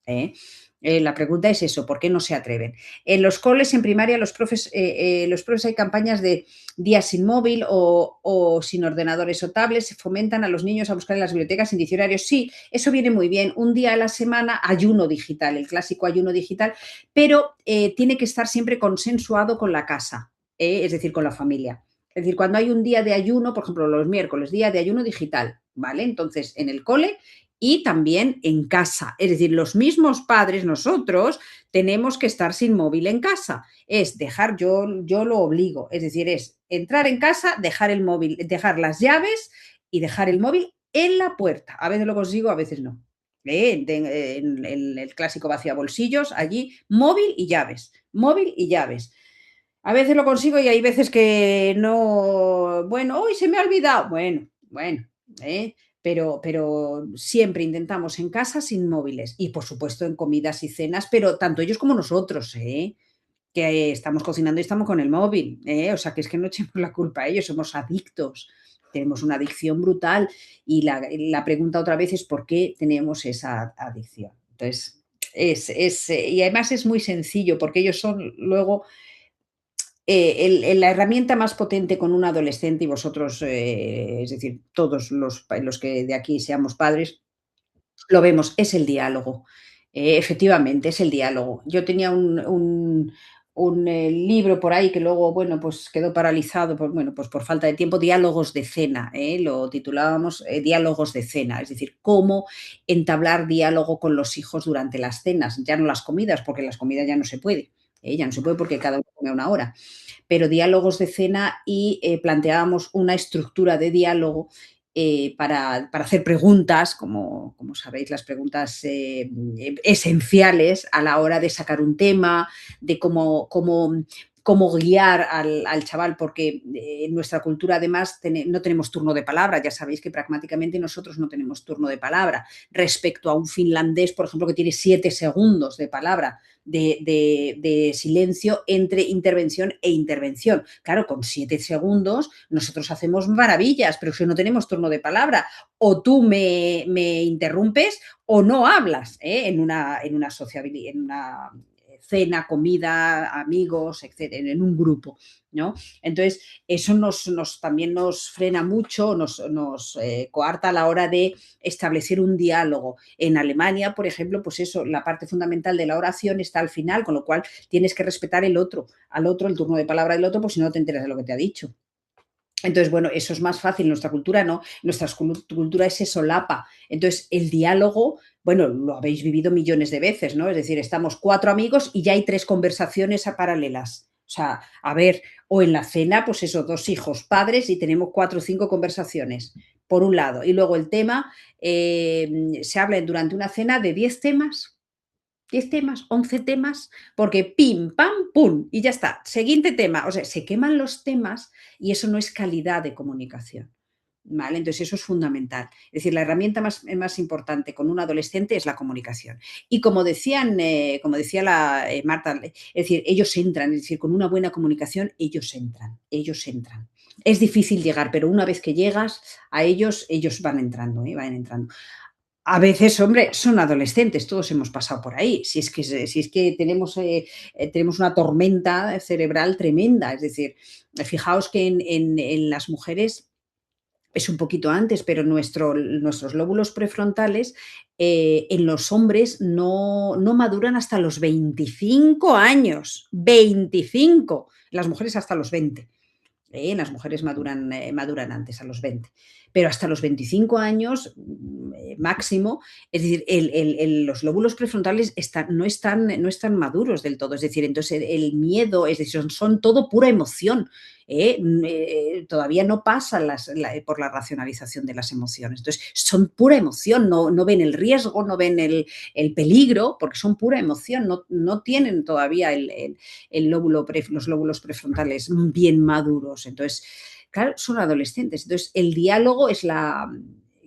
¿eh? La pregunta es eso, ¿por qué no se atreven? En los coles, en primaria, los profes hay campañas de días sin móvil o sin ordenadores o tablets, se fomentan a los niños a buscar en las bibliotecas sin diccionarios. Sí, eso viene muy bien. Un día a la semana, ayuno digital, el clásico ayuno digital, pero tiene que estar siempre consensuado con la casa, es decir, con la familia. Es decir, cuando hay un día de ayuno, por ejemplo, los miércoles, día de ayuno digital, ¿vale? Entonces, en el cole y también en casa. Es decir, los mismos padres, nosotros, tenemos que estar sin móvil en casa. Es dejar, yo lo obligo, es decir, es entrar en casa, dejar el móvil, dejar las llaves y dejar el móvil en la puerta. A veces lo consigo, a veces no. En el clásico vacía bolsillos, allí, móvil y llaves, móvil y llaves. A veces lo consigo y hay veces que no, bueno, hoy se me ha olvidado. Bueno, ¿eh? Pero siempre intentamos en casa sin móviles y por supuesto en comidas y cenas, pero tanto ellos como nosotros, que estamos cocinando y estamos con el móvil, o sea que es que no echemos la culpa a ellos, somos adictos, tenemos una adicción brutal y la pregunta otra vez es ¿por qué tenemos esa adicción? Entonces, y además es muy sencillo porque ellos son luego la herramienta más potente con un adolescente y vosotros, es decir, todos los que de aquí seamos padres, lo vemos, es el diálogo. Efectivamente, es el diálogo. Yo tenía un libro por ahí que luego, bueno, pues quedó paralizado pues por falta de tiempo, Diálogos de cena, lo titulábamos Diálogos de cena, es decir, cómo entablar diálogo con los hijos durante las cenas, ya no las comidas, porque las comidas ya no se puede, ya no se puede porque cada uno come a una hora, pero diálogos de cena y planteábamos una estructura de diálogo para hacer preguntas, como sabéis, las preguntas esenciales a la hora de sacar un tema, de cómo guiar al chaval, porque en nuestra cultura además no tenemos turno de palabra, ya sabéis que pragmáticamente nosotros no tenemos turno de palabra, respecto a un finlandés, por ejemplo, que tiene 7 segundos de palabra de silencio entre intervención e intervención. Claro, con 7 segundos nosotros hacemos maravillas, pero si no tenemos turno de palabra, o tú me interrumpes o no hablas en una sociabilidad, en una cena, comida, amigos, etcétera, en un grupo, ¿no? Entonces, eso también nos frena mucho, nos coarta a la hora de establecer un diálogo. En Alemania, por ejemplo, pues eso, la parte fundamental de la oración está al final, con lo cual tienes que respetar al otro, el turno de palabra del otro, pues si no te enteras de lo que te ha dicho. Entonces, bueno, eso es más fácil, nuestra cultura no, nuestra cultura se solapa. Entonces, el diálogo, bueno, lo habéis vivido millones de veces, ¿no? Es decir, estamos 4 amigos y ya hay 3 conversaciones paralelas. O sea, a ver, o en la cena, pues eso, 2 hijos, padres y tenemos 4 o 5 conversaciones, por un lado. Y luego el tema, se habla durante una cena de 10 temas, 10 temas, 11 temas, porque pim, pam, pum, y ya está. Siguiente tema. O sea, se queman los temas y eso no es calidad de comunicación. ¿Vale? Entonces eso es fundamental. Es decir, la herramienta más importante con un adolescente es la comunicación. Y como decía Marta, es decir, ellos entran, es decir, con una buena comunicación ellos entran, ellos entran. Es difícil llegar, pero una vez que llegas a ellos van entrando, van entrando. A veces, hombre, son adolescentes, todos hemos pasado por ahí. Si es que tenemos una tormenta cerebral tremenda, es decir, fijaos que en las mujeres es un poquito antes, pero nuestros lóbulos prefrontales en los hombres no maduran hasta los 25 años. 25. Las mujeres hasta los 20. Las mujeres maduran antes, a los 20, pero hasta los 25 años máximo, es decir, los lóbulos prefrontales no están maduros del todo, es decir, entonces el miedo, es decir, son todo pura emoción. Todavía no pasan por la racionalización de las emociones, entonces son pura emoción, no ven el riesgo, no ven el peligro, porque son pura emoción, no tienen todavía los lóbulos prefrontales bien maduros. Entonces, claro, son adolescentes. Entonces, el diálogo es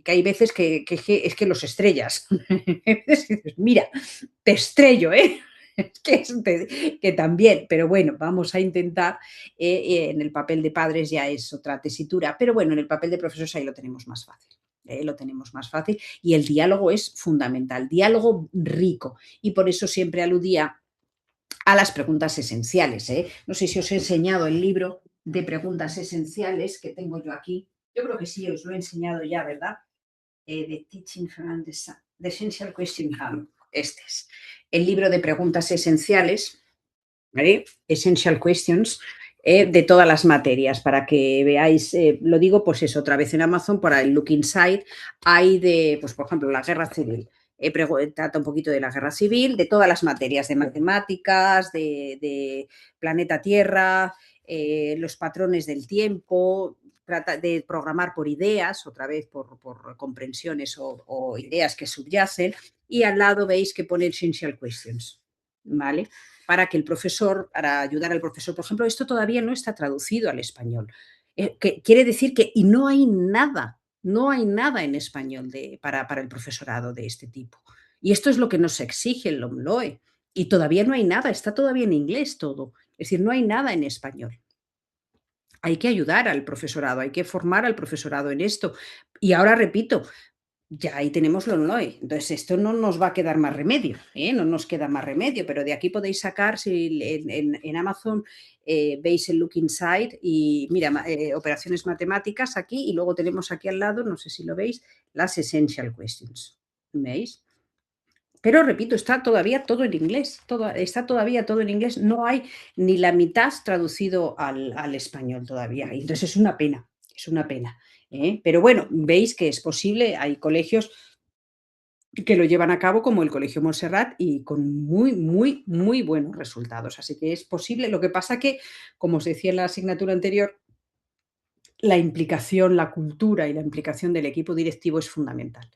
que hay veces que es que los estrellas. Dices, mira, te estrello, ¿eh? Que también, pero bueno, vamos a intentar, en el papel de padres ya es otra tesitura, pero bueno, en el papel de profesores ahí lo tenemos más fácil. Lo tenemos más fácil y el diálogo es fundamental, diálogo rico. Y por eso siempre aludía a las preguntas esenciales. No sé si os he enseñado el libro de preguntas esenciales que tengo yo aquí. Yo creo que sí, os lo he enseñado ya, ¿verdad? The Teaching from the Essential Question Hub. Este es el libro de preguntas esenciales, ¿vale? Essential Questions, de todas las materias, para que veáis, lo digo pues eso, otra vez en Amazon, para el Look Inside, hay pues por ejemplo, la guerra civil. Trata un poquito de la guerra civil, de todas las materias, de matemáticas, de planeta Tierra, los patrones del tiempo, trata de programar por ideas, otra vez por comprensiones o ideas que subyacen, y al lado veis que pone Essential Questions, ¿vale? Para ayudar al profesor. Por ejemplo, esto todavía no está traducido al español. Que quiere decir que y no hay nada en español para el profesorado de este tipo. Y esto es lo que nos exige el LOMLOE. Y todavía no hay nada, está todavía en inglés todo. Es decir, no hay nada en español. Hay que ayudar al profesorado, hay que formar al profesorado en esto. Y ahora repito, ya ahí tenemos lo online. Entonces, esto no nos va a quedar más remedio, ¿eh? No nos queda más remedio, pero de aquí podéis sacar, si en Amazon veis el Look Inside y mira, operaciones matemáticas aquí y luego tenemos aquí al lado, no sé si lo veis, las Essential Questions. ¿Veis? Pero repito, está todavía todo en inglés, está todavía todo en inglés, no hay ni la mitad traducido al español todavía. Y entonces es una pena, es una pena. Pero bueno, veis que es posible, hay colegios que lo llevan a cabo como el Colegio Montserrat y con muy, muy, muy buenos resultados. Así que es posible. Lo que pasa que, como os decía en la asignatura anterior, la implicación, la cultura y la implicación del equipo directivo es fundamental.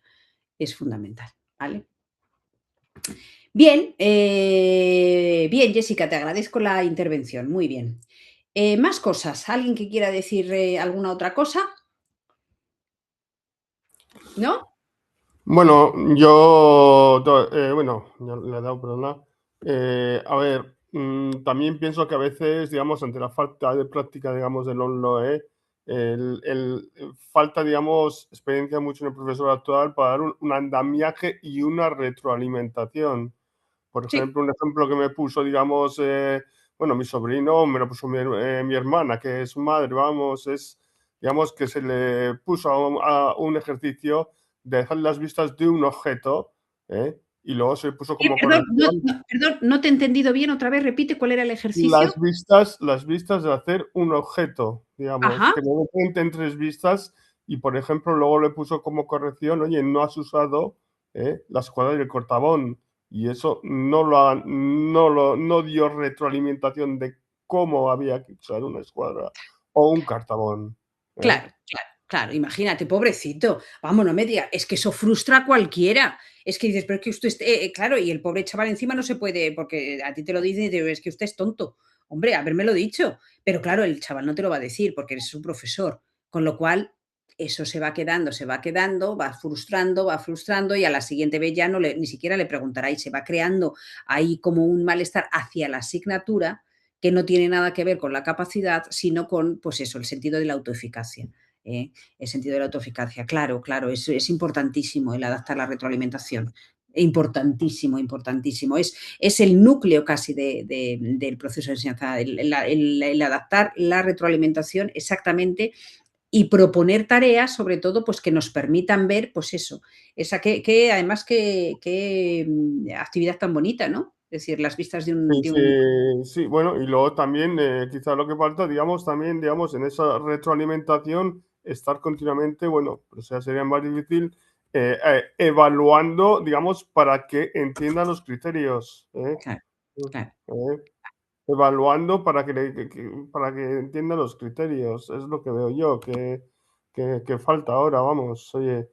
Es fundamental, ¿vale? Bien, bien, Jessica, te agradezco la intervención. Muy bien. Más cosas. ¿Alguien que quiera decir alguna otra cosa? ¿No? Bueno, bueno, ya le he dado, perdona. A ver, también pienso que a veces, digamos, ante la falta de práctica, digamos, del ONLOE, falta, digamos, experiencia mucho en el profesor actual para dar un andamiaje y una retroalimentación. Por Sí. ejemplo, un ejemplo que me puso, digamos, bueno, mi sobrino, me lo puso mi hermana, que es madre, vamos, digamos, que se le puso a un ejercicio de dejar las vistas de un objeto, ¿eh? y luego se puso como Perdón, corrección perdón, no te he entendido bien. Otra vez, repite cuál era el ejercicio. las vistas de hacer un objeto, digamos, Ajá, que no en 3 vistas y, por ejemplo, luego le puso como corrección, oye, no has usado la escuadra y el cortabón, y eso no dio retroalimentación de cómo había que usar una escuadra o un cartabón. ¿Eh? claro, claro, claro. Imagínate, pobrecito. Vamos, no me digas, es que eso frustra a cualquiera. Es que dices, pero es que usted, claro, y el pobre chaval encima no se puede, porque a ti te lo dicen y te digo, es que usted es tonto. Hombre, habérmelo dicho. Pero claro, el chaval no te lo va a decir porque eres su profesor. Con lo cual, eso va frustrando y a la siguiente vez ya ni siquiera le preguntará y se va creando ahí como un malestar hacia la asignatura que no tiene nada que ver con la capacidad, sino con, pues eso, el sentido de la autoeficacia. El sentido de la autoeficacia, claro, claro, es importantísimo el adaptar la retroalimentación. Importantísimo, importantísimo. Es el núcleo casi del proceso de enseñanza, el adaptar la retroalimentación exactamente y proponer tareas, sobre todo, pues que nos permitan ver, pues eso, esa que además que actividad tan bonita, ¿no? Es decir, las vistas de Sí, de un sí, sí, bueno, y luego también, quizá lo que falta, digamos, también, digamos, en esa retroalimentación, estar continuamente, bueno, o sea, sería más difícil, evaluando, digamos, para que entiendan los criterios, ¿eh? claro, claro. ¿Eh? Evaluando para para que entiendan los criterios, es lo que veo yo, que falta ahora, vamos, oye,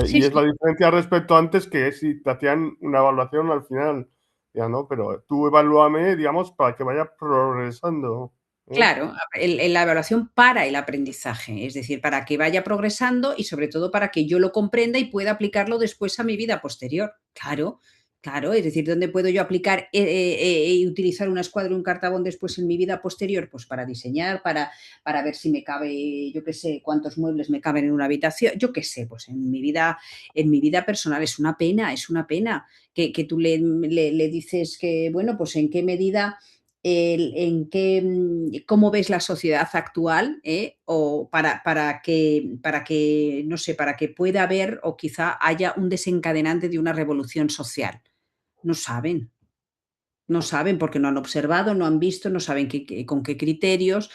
Sí, y es la sí. diferencia respecto a antes, que si te hacían una evaluación al final, ya no, pero tú evalúame, digamos, para que vaya progresando, ¿eh? Claro, la evaluación para el aprendizaje, es decir, para que vaya progresando y sobre todo para que yo lo comprenda y pueda aplicarlo después a mi vida posterior. Claro, claro, es decir, ¿dónde puedo yo aplicar y utilizar una escuadra y un cartabón después en mi vida posterior? Pues para diseñar, para ver si me cabe, yo qué sé, cuántos muebles me caben en una habitación, yo qué sé, pues en mi vida personal es una pena que tú le dices que, bueno, pues en qué medida cómo ves la sociedad actual, o para que, no sé, para que pueda haber o quizá haya un desencadenante de una revolución social. No saben, no saben porque no han observado, no han visto, no saben con qué criterios,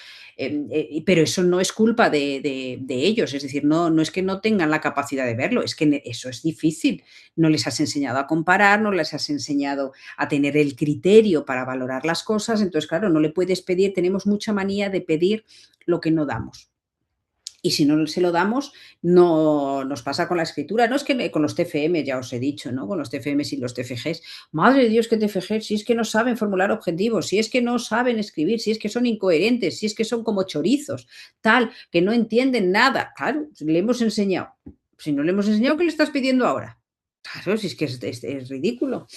pero eso no es culpa de ellos, es decir, no es que no tengan la capacidad de verlo, es que eso es difícil. No les has enseñado a comparar, no les has enseñado a tener el criterio para valorar las cosas, entonces, claro, no le puedes pedir, tenemos mucha manía de pedir lo que no damos. Y si no se lo damos, no nos pasa con la escritura. No es que con los TFM, ya os he dicho, ¿no? Con los TFM y los TFGs. Madre de Dios, que TFGs, si es que no saben formular objetivos, si es que no saben escribir, si es que son incoherentes, si es que son como chorizos, tal, que no entienden nada. Claro, le hemos enseñado. Si no le hemos enseñado, ¿qué le estás pidiendo ahora? Claro, si es que es ridículo.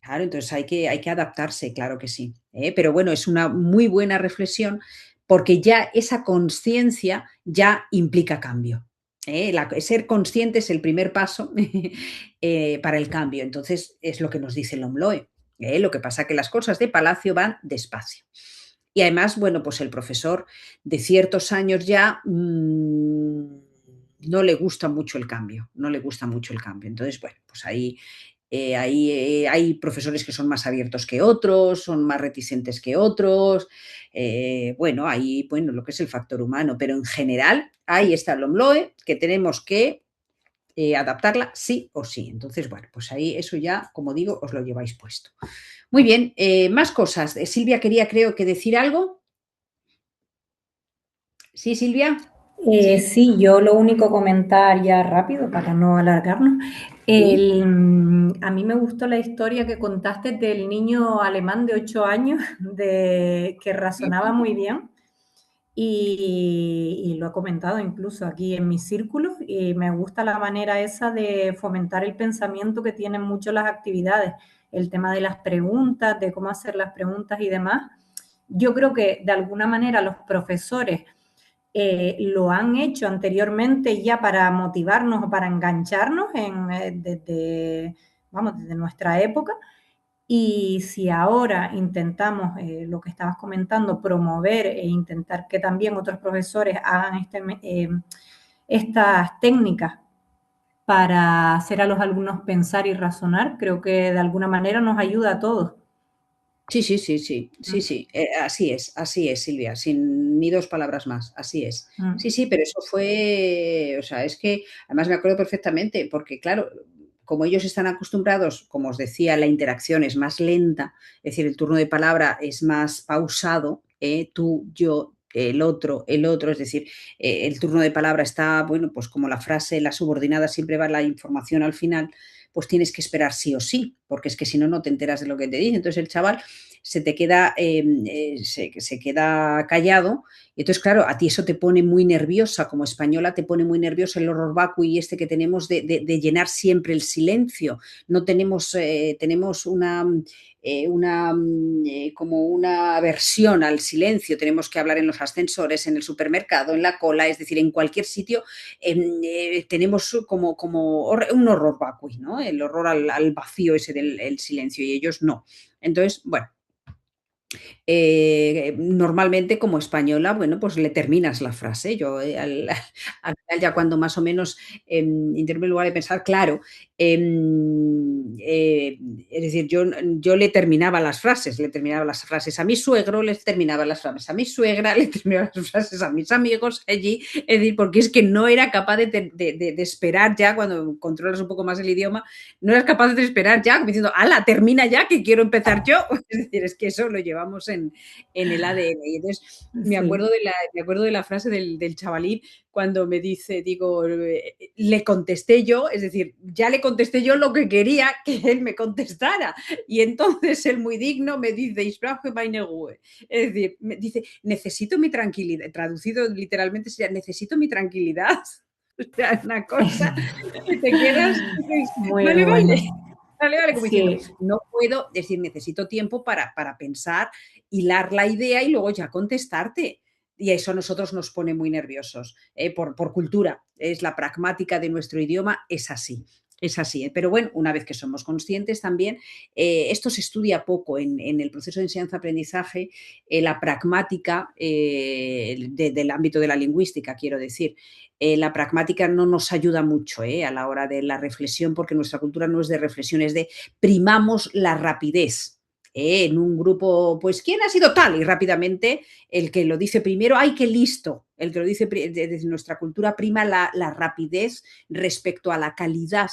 Claro, entonces hay que adaptarse, claro que sí. Pero bueno, es una muy buena reflexión porque ya esa conciencia ya implica cambio. Ser consciente es el primer paso para el cambio. Entonces es lo que nos dice el OMLOE. Lo que pasa es que las cosas de Palacio van despacio. Y además, bueno, pues el profesor de ciertos años ya no le gusta mucho el cambio, no le gusta mucho el cambio. Entonces, bueno, pues ahí hay profesores que son más abiertos que otros, son más reticentes que otros. Bueno, ahí, bueno, lo que es el factor humano, pero en general, ahí está el OMLOE, que tenemos que adaptarla sí o sí. Entonces, bueno, pues ahí eso ya, como digo, os lo lleváis puesto. Muy bien, más cosas. Silvia quería, creo que decir algo. ¿Sí, Silvia? Sí. Sí, yo lo único comentar ya rápido para no alargarnos. Sí. A mí me gustó la historia que contaste del niño alemán de 8 años que razonaba muy bien y lo he comentado incluso aquí en mis círculos y me gusta la manera esa de fomentar el pensamiento que tienen mucho las actividades, el tema de las preguntas, de cómo hacer las preguntas y demás. Yo creo que de alguna manera los profesores lo han hecho anteriormente ya para motivarnos o para engancharnos desde nuestra época. Y si ahora intentamos, lo que estabas comentando, promover e intentar que también otros profesores hagan estas técnicas para hacer a los alumnos pensar y razonar. Creo que de alguna manera nos ayuda a todos. Sí, así es, Silvia, sin ni dos palabras más, así es. Sí, pero eso fue, o sea, es que además me acuerdo perfectamente, porque claro, como ellos están acostumbrados, como os decía, la interacción es más lenta, es decir, el turno de palabra es más pausado, tú, yo, el otro, es decir, el turno de palabra está, bueno, pues como la frase, la subordinada siempre va la información al final, pues tienes que esperar sí o sí, porque es que si no, no te enteras de lo que te dice. Entonces el chaval se te queda, se queda callado. Y entonces, claro, a ti eso te pone muy nerviosa, como española te pone muy nerviosa el horror vacui este que tenemos de llenar siempre el silencio. No tenemos, tenemos como una aversión al silencio. Tenemos que hablar en los ascensores, en el supermercado, en la cola, es decir, en cualquier sitio tenemos como un horror vacui, ¿no? El horror al vacío ese del silencio, y ellos no. Entonces, bueno, normalmente como española, bueno, pues le terminas la frase. Yo al final ya cuando más o menos intervengo en lugar de pensar, claro, es decir, yo le terminaba las frases, a mi suegro les terminaba las frases, a mi suegra le terminaba las frases, a mis amigos allí, es decir, porque es que no era capaz de esperar ya, cuando controlas un poco más el idioma, no eras capaz de esperar ya, diciendo, ala, termina ya, que quiero empezar yo. Es decir, es que eso lo llevamos en el ADN. Y entonces me acuerdo de la frase del chavalín cuando me dice, digo, le contesté yo, es decir, ya le contesté yo lo que quería que él me contestara. Y entonces él muy digno me dice, ich brauche meine Ruhe. Es decir, me dice, necesito mi tranquilidad. Traducido literalmente sería, necesito mi tranquilidad. O sea, una cosa que te quedas, Muy vale, bueno. vale, como Sí. diciendo, no puedo, decir, necesito tiempo para pensar, hilar la idea y luego ya contestarte. Y eso a nosotros nos pone muy nerviosos, por cultura. Es la pragmática de nuestro idioma, es así. Es así, pero bueno, una vez que somos conscientes también, esto se estudia poco en el proceso de enseñanza-aprendizaje, la pragmática del ámbito de la lingüística, quiero decir. La pragmática no nos ayuda mucho a la hora de la reflexión, porque nuestra cultura no es de reflexión, es de primamos la rapidez. En un grupo, pues, ¿quién ha sido tal? Y rápidamente el que lo dice primero, ¡ay, qué listo! El que lo dice, desde nuestra cultura prima la rapidez respecto a la calidad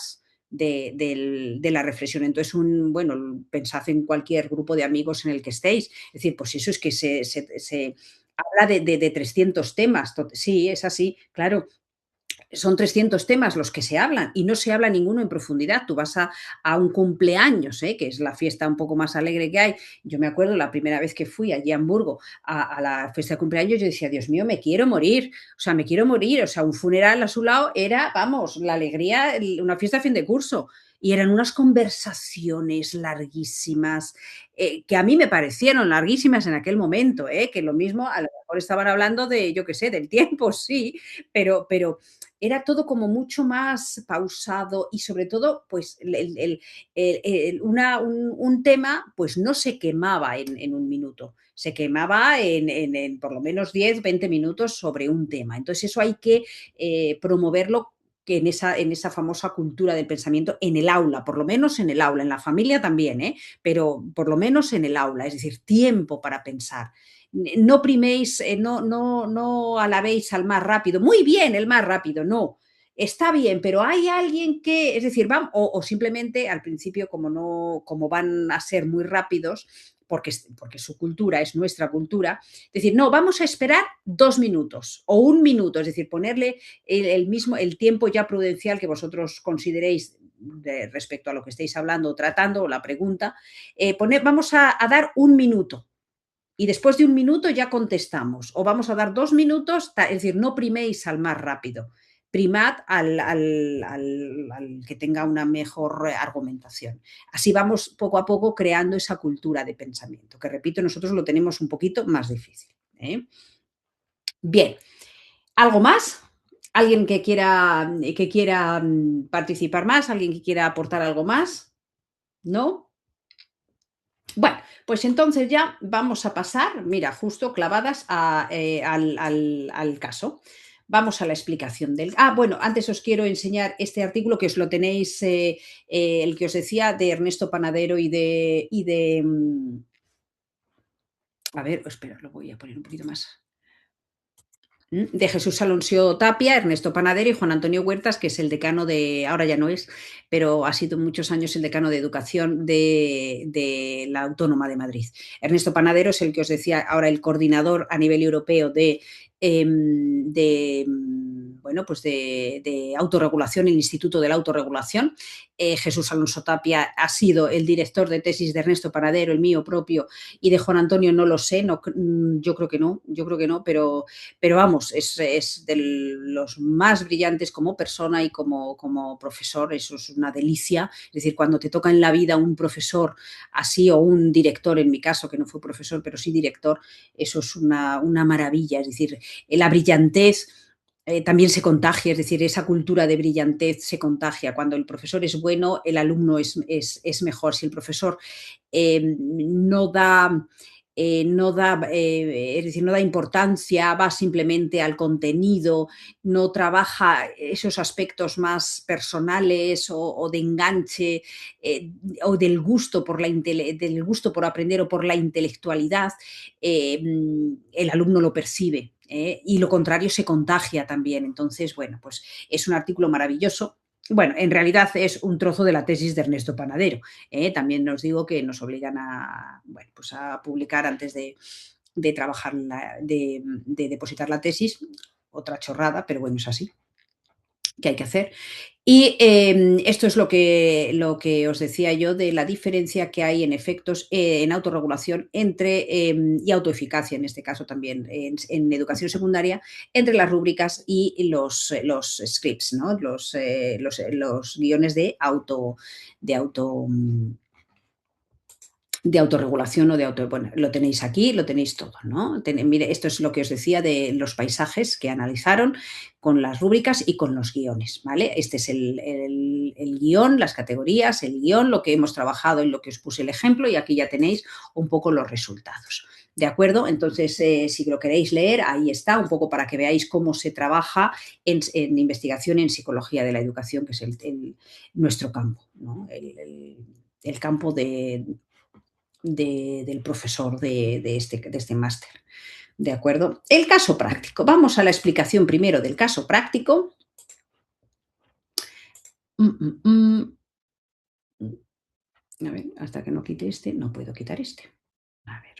de la reflexión. Entonces, bueno, pensad en cualquier grupo de amigos en el que estéis. Es decir, pues eso es que se habla de 300 temas. Sí, es así, claro. Son 300 temas los que se hablan y no se habla ninguno en profundidad. Tú vas a un cumpleaños, que es la fiesta un poco más alegre que hay. Yo me acuerdo la primera vez que fui allí a Hamburgo a la fiesta de cumpleaños, yo decía, Dios mío, me quiero morir. O sea, me quiero morir. O sea, un funeral a su lado era, vamos, la alegría, una fiesta a fin de curso. Y eran unas conversaciones larguísimas, que a mí me parecieron larguísimas en aquel momento, que lo mismo, a lo mejor estaban hablando de, yo qué sé, del tiempo, sí, pero era todo como mucho más pausado y sobre todo, pues un tema pues no se quemaba en un minuto, se quemaba en por lo menos 10, 20 minutos sobre un tema. Entonces eso hay que promoverlo, que en esa famosa cultura del pensamiento en el aula, por lo menos en el aula, en la familia también, pero por lo menos en el aula, es decir, tiempo para pensar. No priméis, no alabéis al más rápido. Muy bien, el más rápido, no. Está bien, pero hay alguien que, es decir, o simplemente al principio, como van a ser muy rápidos, porque su cultura es nuestra cultura, decir, no, vamos a esperar 2 minutos o 1 minuto, es decir, ponerle el tiempo ya prudencial que vosotros consideréis respecto a lo que estéis hablando o tratando, o la pregunta, vamos a dar 1 minuto. Y después de 1 minuto ya contestamos, o vamos a dar 2 minutos, es decir, no priméis al más rápido, primad al que tenga una mejor argumentación. Así vamos poco a poco creando esa cultura de pensamiento, que repito, nosotros lo tenemos un poquito más difícil. Bien, ¿algo más? ¿Alguien que quiera participar más? ¿Alguien que quiera aportar algo más? ¿No? Bueno, pues entonces ya vamos a pasar, mira, justo clavadas al caso. vamos a la explicación del... bueno, antes os quiero enseñar este artículo que os lo tenéis, el que os decía, de Ernesto Panadero y de a ver, espera, lo voy a poner un poquito más. De Jesús Alonso Tapia, Ernesto Panadero y Juan Antonio Huertas, que es el decano de, ahora ya no es, pero ha sido muchos años el decano de educación de la Autónoma de Madrid. Ernesto Panadero es el que os decía ahora el coordinador a nivel europeo de autorregulación, el Instituto de la Autorregulación. Jesús Alonso Tapia ha sido el director de tesis de Ernesto Panadero, el mío propio, y de Juan Antonio no lo sé, no, yo creo que no, pero vamos, es de los más brillantes como persona y como profesor, eso es una delicia. Es decir, cuando te toca en la vida un profesor así o un director, en mi caso, que no fue profesor, pero sí director, eso es una maravilla. Es decir, la brillantez también se contagia, es decir, esa cultura de brillantez se contagia. Cuando el profesor es bueno, el alumno es mejor. Si el profesor no da importancia, va simplemente al contenido, no trabaja esos aspectos más personales o de enganche o del gusto por aprender o por la intelectualidad, el alumno lo percibe. Y lo contrario se contagia también. Entonces, bueno, pues es un artículo maravilloso. Bueno, en realidad es un trozo de la tesis de Ernesto Panadero. También os digo que nos obligan a publicar antes de trabajar, de depositar la tesis. Otra chorrada, pero bueno, es así. Que hay que hacer. Y esto es lo que os decía yo de la diferencia que hay en efectos en autorregulación y autoeficacia, en este caso también en educación secundaria, entre las rúbricas y los scripts, ¿no? Los guiones de autorregulación o bueno, lo tenéis aquí, lo tenéis todo, ¿no? Mire, esto es lo que os decía de los paisajes que analizaron con las rúbricas y con los guiones, ¿vale? Este es el guión, las categorías, el guión, lo que hemos trabajado en lo que os puse el ejemplo, y aquí ya tenéis un poco los resultados. ¿De acuerdo? Entonces, si lo queréis leer, ahí está, un poco para que veáis cómo se trabaja en investigación en psicología de la educación, que es nuestro campo, ¿no? El campo del profesor de este máster. ¿De acuerdo? El caso práctico. Vamos a la explicación primero del caso práctico. A ver, hasta que no quite este, no puedo quitar este. A ver.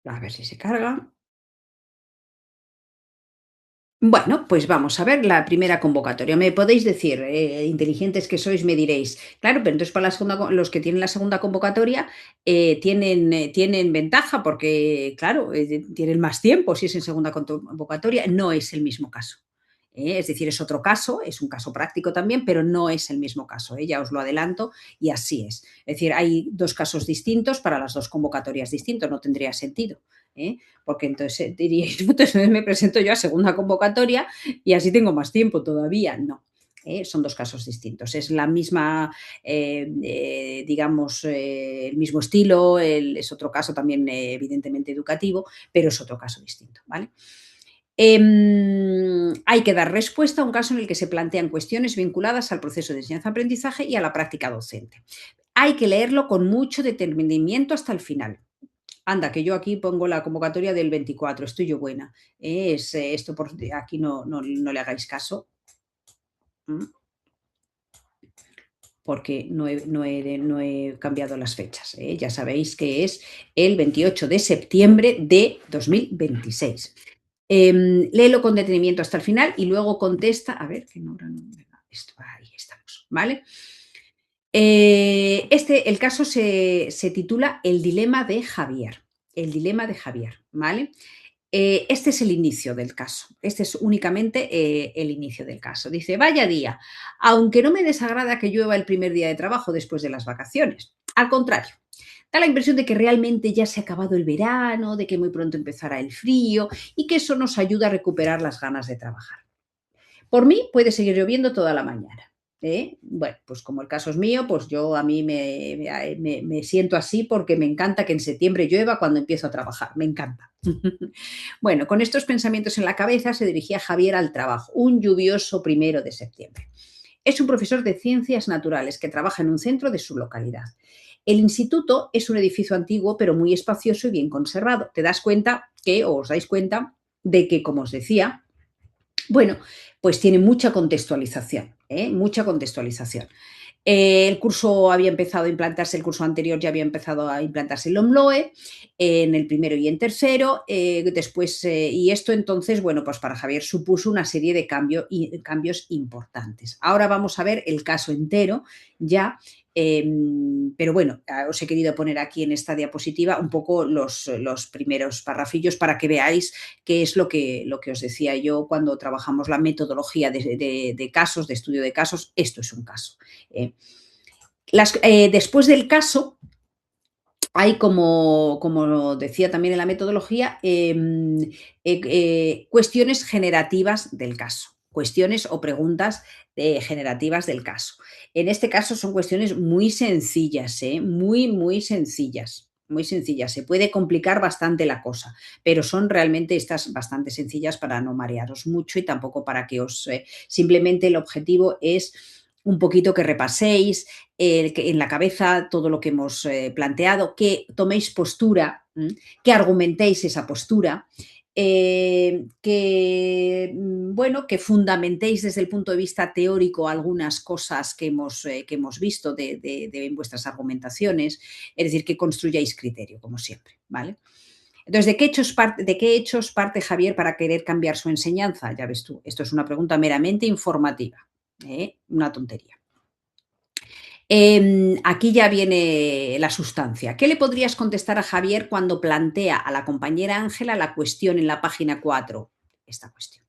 A ver si se carga. Bueno, pues vamos a ver la primera convocatoria. Me podéis decir, inteligentes que sois, me diréis, claro, pero entonces para los que tienen la segunda convocatoria tienen ventaja porque, claro, tienen más tiempo si es en segunda convocatoria. No es el mismo caso. Es decir, es otro caso, es un caso práctico también, pero no es el mismo caso. Ya os lo adelanto y así es. Es decir, hay dos casos distintos para las dos convocatorias distintos, no tendría sentido. Porque entonces diríais, entonces me presento yo a segunda convocatoria y así tengo más tiempo todavía. No, son dos casos distintos. Es la misma, digamos, el mismo estilo, es otro caso también evidentemente educativo, pero es otro caso distinto, ¿vale? Hay que dar respuesta a un caso en el que se plantean cuestiones vinculadas al proceso de enseñanza-aprendizaje y a la práctica docente. Hay que leerlo con mucho detenimiento hasta el final. Anda, que yo aquí pongo la convocatoria del 24, estoy yo buena. Esto aquí no le hagáis caso. Porque no he cambiado las fechas. Ya sabéis que es el 28 de septiembre de 2026. Léelo con detenimiento hasta el final y luego contesta. A ver, que no esto, ahí estamos, ¿vale? El caso se titula El dilema de Javier. El dilema de Javier, ¿vale? Este es el inicio del caso. Este es únicamente el inicio del caso. Dice, vaya día, aunque no me desagrada que llueva el primer día de trabajo después de las vacaciones. Al contrario, da la impresión de que realmente ya se ha acabado el verano, de que muy pronto empezará el frío y que eso nos ayuda a recuperar las ganas de trabajar. Por mí puede seguir lloviendo toda la mañana. Bueno, pues como el caso es mío, pues yo a mí me siento así porque me encanta que en septiembre llueva cuando empiezo a trabajar, me encanta. Bueno, con estos pensamientos en la cabeza se dirigía Javier al trabajo, un lluvioso 1 de septiembre. Es un profesor de ciencias naturales que trabaja en un centro de su localidad. El instituto es un edificio antiguo, pero muy espacioso y bien conservado. Te das cuenta que, o os dais cuenta, de que, como os decía, bueno, pues tiene mucha contextualización, mucha contextualización. El curso había empezado a implantarse, el curso anterior ya había empezado a implantarse el OMLOE en el primero y en tercero, después, y esto entonces, bueno, pues para Javier supuso una serie de cambios importantes. Ahora vamos a ver el caso entero ya, pero bueno, os he querido poner aquí en esta diapositiva un poco los primeros parrafillos para que veáis qué es lo que os decía yo cuando trabajamos la metodología de casos, de estudio de casos. Esto es un caso. Después del caso, hay, como decía también en la metodología, cuestiones generativas del caso, cuestiones o preguntas generativas del caso. En este caso son cuestiones muy sencillas, muy sencillas. Muy sencillas, se puede complicar bastante la cosa, pero son realmente estas bastante sencillas para no marearos mucho y tampoco para que simplemente el objetivo es un poquito que repaséis en la cabeza todo lo que hemos planteado, que toméis postura, que argumentéis esa postura, que fundamentéis desde el punto de vista teórico algunas cosas que hemos visto en vuestras argumentaciones, es decir, que construyáis criterio, como siempre, ¿vale? Entonces, ¿de qué hechos parte Javier para querer cambiar su enseñanza? Ya ves tú, esto es una pregunta meramente informativa, una tontería. Aquí ya viene la sustancia. ¿Qué le podrías contestar a Javier cuando plantea a la compañera Ángela la cuestión en la página 4? Esta cuestión.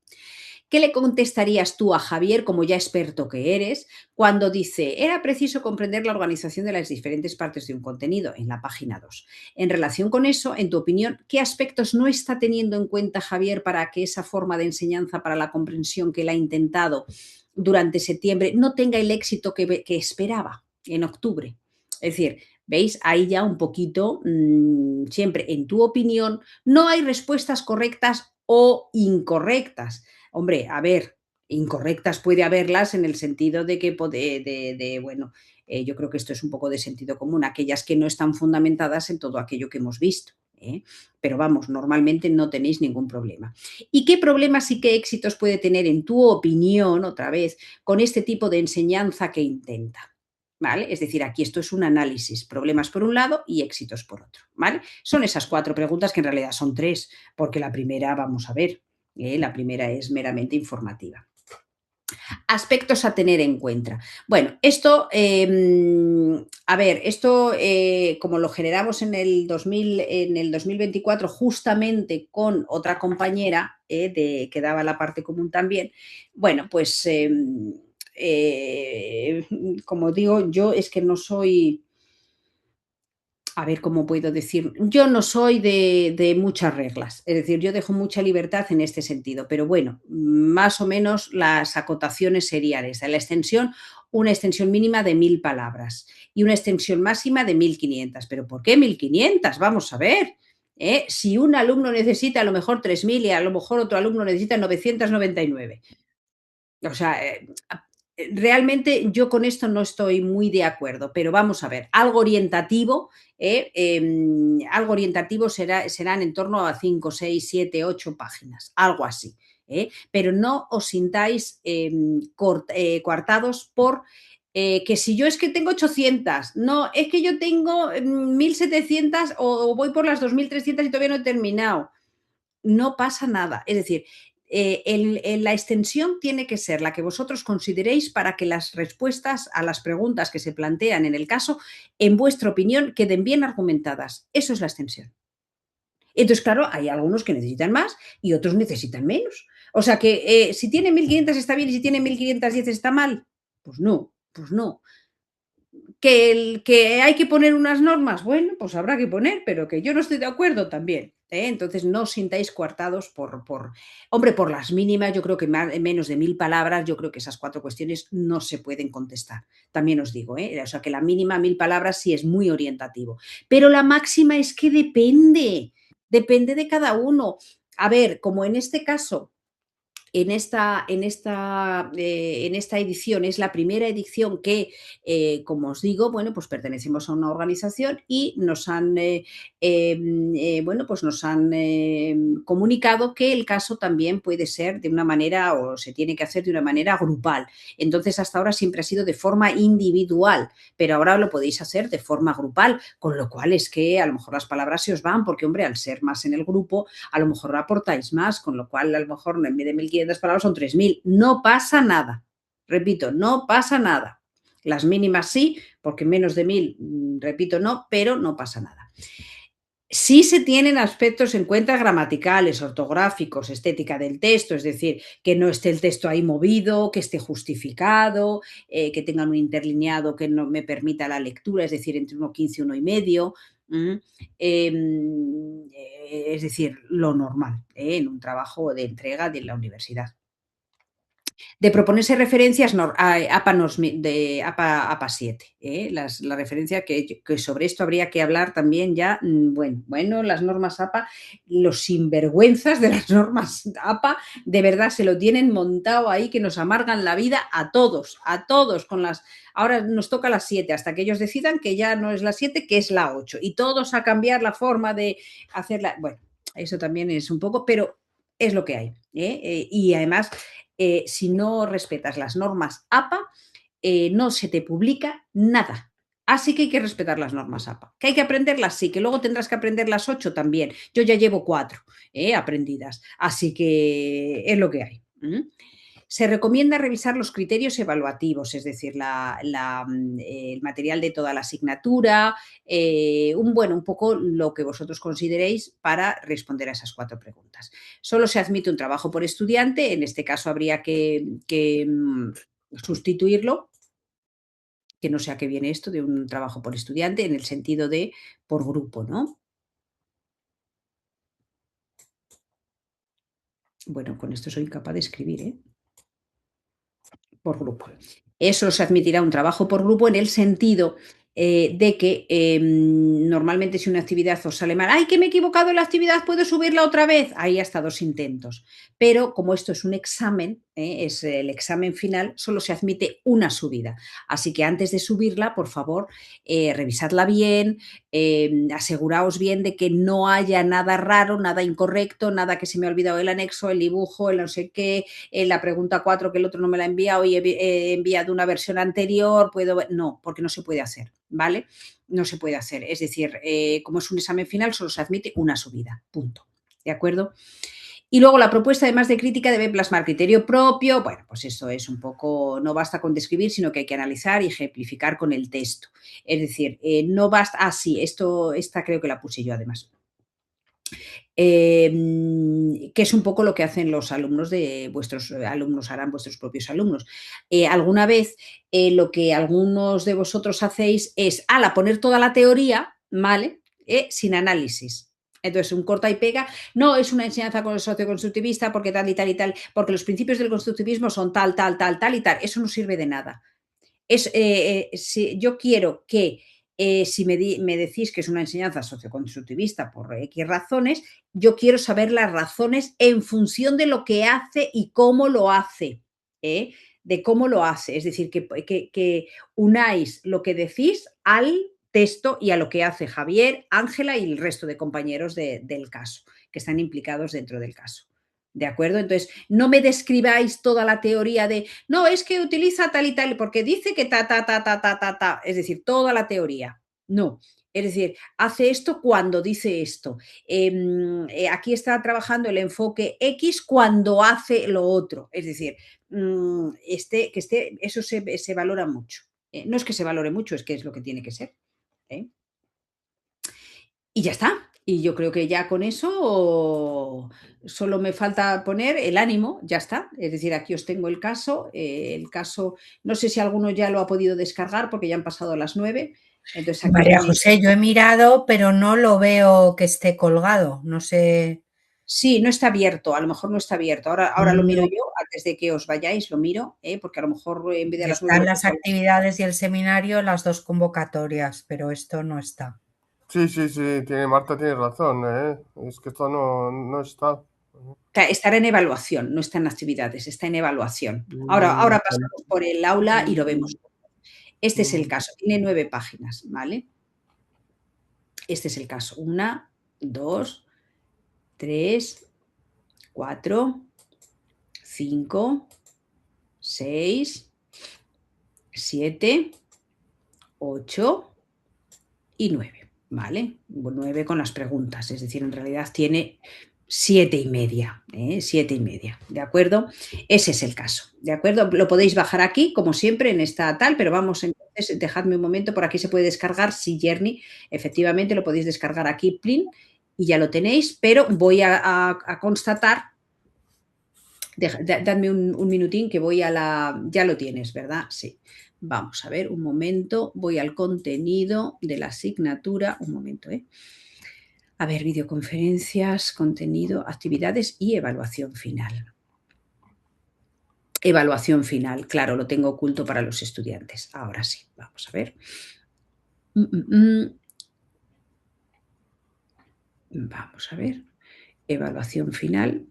¿Qué le contestarías tú a Javier, como ya experto que eres, cuando dice, era preciso comprender la organización de las diferentes partes de un contenido, en la página 2? En relación con eso, en tu opinión, ¿qué aspectos no está teniendo en cuenta Javier para que esa forma de enseñanza para la comprensión que él ha intentado durante septiembre no tenga el éxito que esperaba en octubre? Es decir, ¿veis? Ahí ya un poquito, siempre en tu opinión, no hay respuestas correctas o incorrectas. Hombre, a ver, incorrectas puede haberlas en el sentido de que, bueno, yo creo que esto es un poco de sentido común, aquellas que no están fundamentadas en todo aquello que hemos visto. Pero vamos, normalmente no tenéis ningún problema. ¿Y qué problemas y qué éxitos puede tener, en tu opinión, otra vez, con este tipo de enseñanza que intenta? ¿Vale? Es decir, aquí esto es un análisis, problemas por un lado y éxitos por otro, ¿vale? Son esas 4 preguntas, que en realidad son 3, porque la primera, vamos a ver, la primera es meramente informativa. Aspectos a tener en cuenta. Bueno, esto, a ver, esto como lo generamos en el 2024 justamente con otra compañera que daba la parte común también, bueno, pues como digo, yo es que no soy... A ver, ¿cómo puedo decir? Yo no soy de muchas reglas, es decir, yo dejo mucha libertad en este sentido, pero bueno, más o menos las acotaciones serían esta. La extensión, una extensión mínima de 1000 palabras y una extensión máxima de 1500. ¿Pero por qué 1500? Vamos a ver. Si un alumno necesita a lo mejor 3000 y a lo mejor otro alumno necesita 999. O sea, realmente yo con esto no estoy muy de acuerdo, pero vamos a ver, algo orientativo, serán en torno a 5, 6, 7, 8 páginas, algo así. Pero no os sintáis coartados por que si yo es que tengo 800, no, es que yo tengo 1700 o voy por las 2300 y todavía no he terminado. No pasa nada. Es decir, la extensión tiene que ser la que vosotros consideréis para que las respuestas a las preguntas que se plantean en el caso, en vuestra opinión, queden bien argumentadas. Eso es la extensión. Entonces, claro, hay algunos que necesitan más y otros necesitan menos. O sea que si tiene 1500 está bien y si tiene 1510 está mal. Pues no, pues no. Que hay que poner unas normas, bueno, pues habrá que poner, pero que yo no estoy de acuerdo también. Entonces no os sintáis coartados hombre, por las mínimas, yo creo que menos de 1000 palabras, yo creo que esas 4 cuestiones no se pueden contestar. También os digo, o sea que la mínima 1000 palabras sí es muy orientativo. Pero la máxima es que depende de cada uno. A ver, como en este caso, en esta edición es la primera edición que, como os digo, bueno, pues pertenecemos a una organización y nos han, bueno, pues nos han comunicado que el caso también puede ser de una manera o se tiene que hacer de una manera grupal. Entonces, hasta ahora siempre ha sido de forma individual, pero ahora lo podéis hacer de forma grupal, con lo cual es que a lo mejor las palabras se os van porque, hombre, al ser más en el grupo, a lo mejor aportáis más, con lo cual a lo mejor en vez de 1500 palabras son 3000. No pasa nada. Repito, no pasa nada. Las mínimas sí, porque menos de 1000, repito, no, pero no pasa nada. Sí se tienen aspectos en cuenta gramaticales, ortográficos, estética del texto, es decir, que no esté el texto ahí movido, que esté justificado, que tengan un interlineado que no me permita la lectura, es decir, entre 1,15 y 1,5. Es decir, lo normal en un trabajo de entrega de la universidad. De proponerse referencias de APA 7. La referencia que sobre esto habría que hablar también ya, bueno, las normas APA, los sinvergüenzas de las normas APA, de verdad se lo tienen montado ahí, que nos amargan la vida a todos, con las... Ahora nos toca las 7, hasta que ellos decidan que ya no es la 7, que es la 8, y todos a cambiar la forma de hacerla. Bueno, eso también es un poco, pero es lo que hay. Y además... si no respetas las normas APA, no se te publica nada. Así que hay que respetar las normas APA. ¿Que hay que aprenderlas? Sí, que luego tendrás que aprender las 8 también. Yo ya llevo 4 aprendidas, así que es lo que hay. Se recomienda revisar los criterios evaluativos, es decir, el material de toda la asignatura, un poco lo que vosotros consideréis para responder a esas 4 preguntas. Solo se admite un trabajo por estudiante, en este caso habría que sustituirlo, que no sé a qué viene esto de un trabajo por estudiante, en el sentido de por grupo, ¿no? Bueno, con esto soy incapaz de escribir, por grupo. Eso se admitirá un trabajo por grupo en el sentido de que normalmente si una actividad os sale mal, ¡ay, que me he equivocado en la actividad, puedo subirla otra vez! Hay hasta 2 intentos. Pero como esto es un examen, es el examen final, solo se admite una subida. Así que antes de subirla, por favor, revisadla bien, aseguraos bien de que no haya nada raro, nada incorrecto, nada que se me ha olvidado el anexo, el dibujo, el no sé qué, la pregunta 4 que el otro no me la ha enviado y he enviado una versión anterior, no, porque no se puede hacer, ¿vale? No se puede hacer. Es decir, como es un examen final, solo se admite una subida, punto. ¿De acuerdo? Y luego la propuesta, además de crítica, debe plasmar criterio propio. Bueno, pues eso es un poco, no basta con describir, sino que hay que analizar y ejemplificar con el texto. Es decir, no basta, sí, esta creo que la puse yo además. Que es un poco lo que hacen los alumnos de vuestros alumnos, harán vuestros propios alumnos. Alguna vez lo que algunos de vosotros hacéis es, poner toda la teoría, ¿vale? Sin análisis. Entonces, un corta y pega, no es una enseñanza socioconstructivista porque tal y tal y tal, porque los principios del constructivismo son tal, tal, tal, tal y tal. Eso no sirve de nada. Si yo quiero que si me decís que es una enseñanza socioconstructivista por X razones, yo quiero saber las razones en función de lo que hace y cómo lo hace, de cómo lo hace. Es decir, que unáis lo que decís al texto y a lo que hace Javier, Ángela y el resto de compañeros del caso, que están implicados dentro del caso. ¿De acuerdo? Entonces, no me describáis toda la teoría de, no, es que utiliza tal y tal, porque dice que ta. Es decir, toda la teoría. No. Es decir, hace esto cuando dice esto. Aquí está trabajando el enfoque X cuando hace lo otro. Es decir, eso se valora mucho. No es que se valore mucho, es que es lo que tiene que ser. Y ya está. Y yo creo que ya con eso solo me falta poner el ánimo, ya está. Es decir, aquí os tengo el caso, no sé si alguno ya lo ha podido descargar porque ya han pasado las 9. Entonces, aquí María tenéis... José, yo he mirado, pero no lo veo que esté colgado. No sé. Sí, no está abierto, a lo mejor no está abierto. Ahora lo miro No. yo, antes de que os vayáis, lo miro, porque a lo mejor en vez de a las 9 Están lo las pongo actividades y el seminario, las dos convocatorias, pero esto no está. Sí, Marta tiene razón, ¿eh? Es que esto no está. Estará en evaluación, no está en actividades, está en evaluación. Ahora pasamos por el aula y lo vemos. Este es el caso, tiene 9 páginas, ¿vale? Este es el caso. 1, 2, 3, 4, 5, 6, 7, 8 y 9, ¿vale? 9 con las preguntas, es decir, en realidad tiene 7 y media, 7 y media, ¿de acuerdo? Ese es el caso, ¿de acuerdo? Lo podéis bajar aquí, como siempre, en esta tal, pero vamos, entonces, dejadme un momento, por aquí se puede descargar, sí, Jerny, efectivamente lo podéis descargar aquí, plin, y ya lo tenéis, pero voy a constatar, dadme un minutín que voy a la... Ya lo tienes, ¿verdad? Sí. Vamos a ver, un momento, voy al contenido de la asignatura, un momento, A ver, videoconferencias, contenido, actividades y evaluación final. Evaluación final, claro, lo tengo oculto para los estudiantes. Ahora sí, vamos a ver. Vamos a ver. Evaluación final.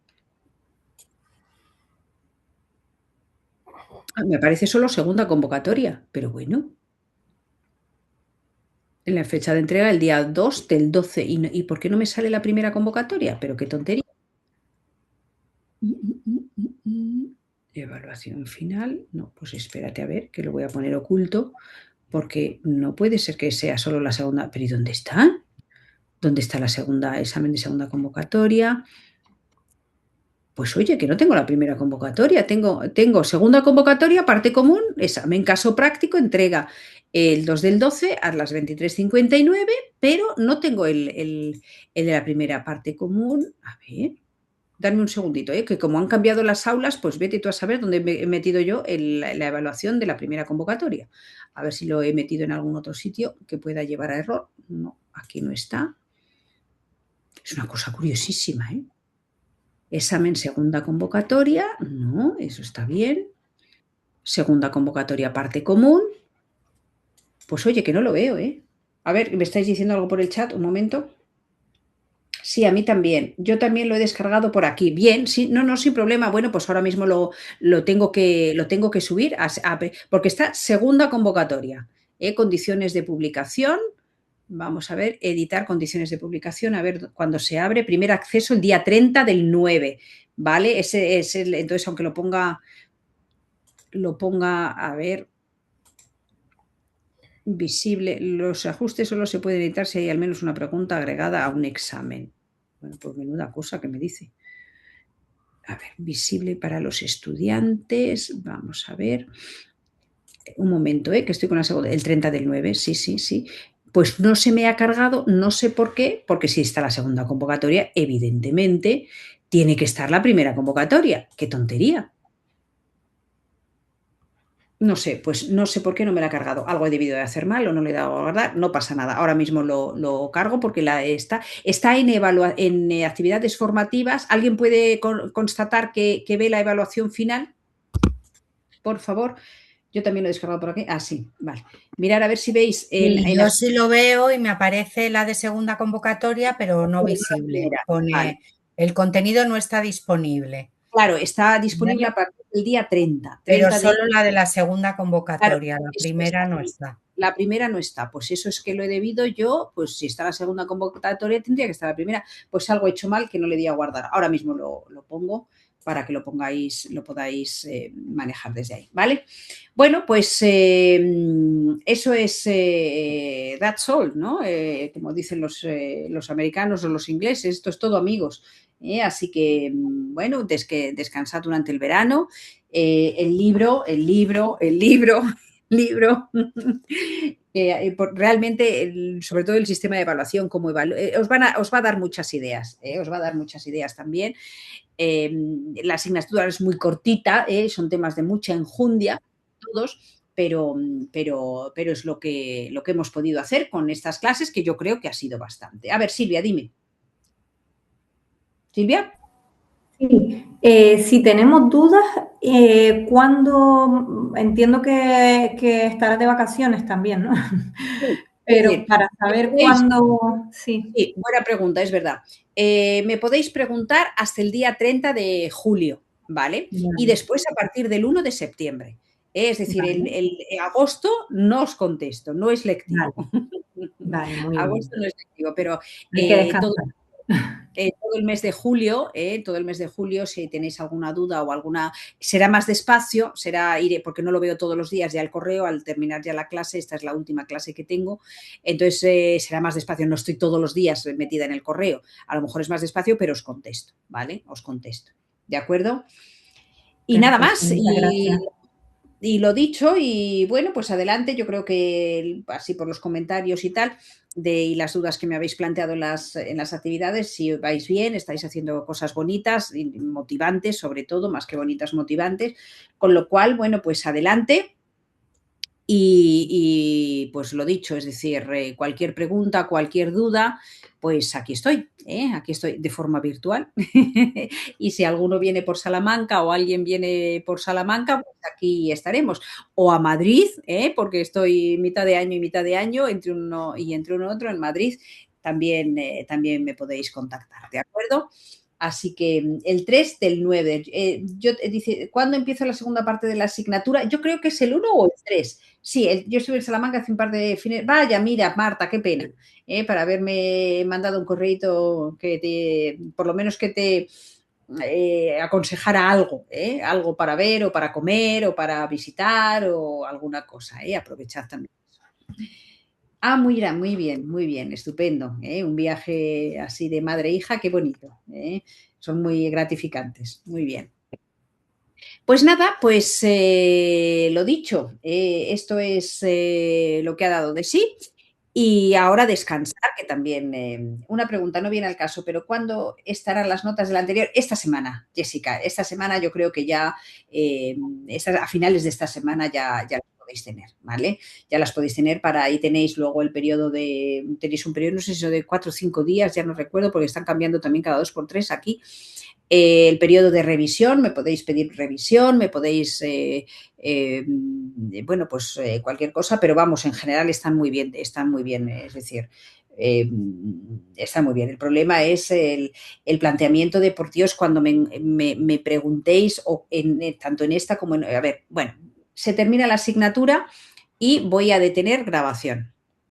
Me parece solo segunda convocatoria, pero bueno. En la fecha de entrega, el día 2 del 12. ¿Y por qué no me sale la primera convocatoria? Pero qué tontería. Evaluación final. No, pues espérate a ver, que lo voy a poner oculto, porque no puede ser que sea solo la segunda. ¿Pero y dónde está? ¿Dónde está la segunda, examen de segunda convocatoria? Pues oye, que no tengo la primera convocatoria, tengo segunda convocatoria, parte común, examen caso práctico, entrega el 2 del 12 a las 23:59, pero no tengo el de la primera parte común. A ver, dame un segundito, que como han cambiado las aulas, pues vete tú a saber dónde he metido yo la evaluación de la primera convocatoria. A ver si lo he metido en algún otro sitio que pueda llevar a error. No, aquí no está. Es una cosa curiosísima, Examen segunda convocatoria, no, eso está bien. Segunda convocatoria parte común. Pues oye, que no lo veo, A ver, ¿me estáis diciendo algo por el chat? Un momento. Sí, a mí también. Yo también lo he descargado por aquí. Bien, sí, no, sin problema. Bueno, pues ahora mismo lo tengo que subir porque está segunda convocatoria. Condiciones de publicación. Vamos a ver, editar condiciones de publicación. A ver, cuando se abre, primer acceso el día 30 del 9. ¿Vale? Ese es entonces, aunque lo ponga, a ver, visible, los ajustes solo se pueden editar si hay al menos una pregunta agregada a un examen. Bueno, pues menuda cosa que me dice. A ver, visible para los estudiantes. Vamos a ver. Un momento, que estoy con la segunda. El 30 del 9, sí. Pues no se me ha cargado, no sé por qué, porque si está la segunda convocatoria, evidentemente tiene que estar la primera convocatoria. ¡Qué tontería! No sé, pues no sé por qué no me la ha cargado. Algo he debido de hacer mal o no le he dado a guardar. No pasa nada. Ahora mismo lo cargo porque está en actividades formativas. ¿Alguien puede constatar que ve la evaluación final? Por favor. Yo también lo he descargado por aquí. Ah, sí, vale. Mirar a ver si veis. Yo sí lo veo y me aparece la de segunda convocatoria, pero no visible. Pone, vale. el contenido no está disponible. Claro, está disponible a partir del día 30. Pero solo la de la segunda convocatoria, claro, la primera no está. La primera no está, pues eso es que lo he debido yo, pues si está la segunda convocatoria tendría que estar la primera, pues algo he hecho mal que no le di a guardar. Ahora mismo lo pongo para que lo podáis manejar desde ahí, ¿vale? Bueno, pues eso es that's all, ¿no? Como dicen los americanos o los ingleses, esto es todo, amigos. Así que, bueno, descansad durante el verano. El libro, realmente, sobre todo el sistema de evaluación, como os va a dar muchas ideas, os va a dar muchas ideas también. La asignatura es muy cortita, son temas de mucha enjundia, todos, pero es lo que hemos podido hacer con estas clases, que yo creo que ha sido bastante. A ver, Silvia, dime. Silvia. Sí, si tenemos dudas, ¿cuándo? Entiendo que estarás de vacaciones también, ¿no? Pero para saber cuándo, sí. Sí, buena pregunta, es verdad. Me podéis preguntar hasta el día 30 de julio, ¿vale? Y después a partir del 1 de septiembre. Es decir, el agosto no os contesto, no es lectivo. Vale, muy agosto bien. no es lectivo, pero Hay que descansar. todo el mes de julio, si tenéis alguna duda o alguna, será más despacio, iré, porque no lo veo todos los días ya el correo, al terminar ya la clase, esta es la última clase que tengo, entonces será más despacio, no estoy todos los días metida en el correo, a lo mejor es más despacio, pero os contesto, ¿vale? Os contesto, ¿de acuerdo? Y nada más, y lo dicho, y bueno, pues adelante, yo creo que así por los comentarios y tal, y las dudas que me habéis planteado en las actividades, si vais bien, estáis haciendo cosas bonitas y motivantes, sobre todo, más que bonitas, motivantes, con lo cual, bueno, pues adelante. Y pues lo dicho, es decir, cualquier pregunta, cualquier duda, pues aquí estoy de forma virtual. Y si alguno viene por Salamanca o alguien viene por Salamanca, pues aquí estaremos. O a Madrid, porque estoy mitad de año y mitad de año, entre uno y otro en Madrid, también me podéis contactar, ¿de acuerdo? Así que el 3 del 9. Dice, ¿cuándo empieza la segunda parte de la asignatura? Yo creo que es el 1 o el 3. Sí, yo estuve en Salamanca hace un par de fines. Vaya, mira, Marta, qué pena, para haberme mandado un correíto que por lo menos que te aconsejara algo, algo para ver o para comer o para visitar o alguna cosa. Aprovechad también. Muy bien, estupendo. Un viaje así de madre e hija, qué bonito. Son muy gratificantes, muy bien. Pues nada, pues lo dicho, esto es lo que ha dado de sí. Y ahora descansar, que también una pregunta no viene al caso, pero ¿cuándo estarán las notas de la anterior? Esta semana, Jessica. Esta semana yo creo que ya, a finales de esta semana ya las podéis tener, ¿vale? Ya las podéis tener ahí tenéis luego el periodo tenéis un periodo, no sé si de 4 o 5 días, ya no recuerdo, porque están cambiando también cada 2 por 3 aquí. El periodo de revisión, me podéis pedir revisión, me podéis, bueno, pues cualquier cosa, pero vamos, en general están muy bien, es decir, está muy bien. El problema es el planteamiento de por Dios cuando me preguntéis, tanto en esta como en... A ver, bueno, se termina la asignatura y voy a detener grabación.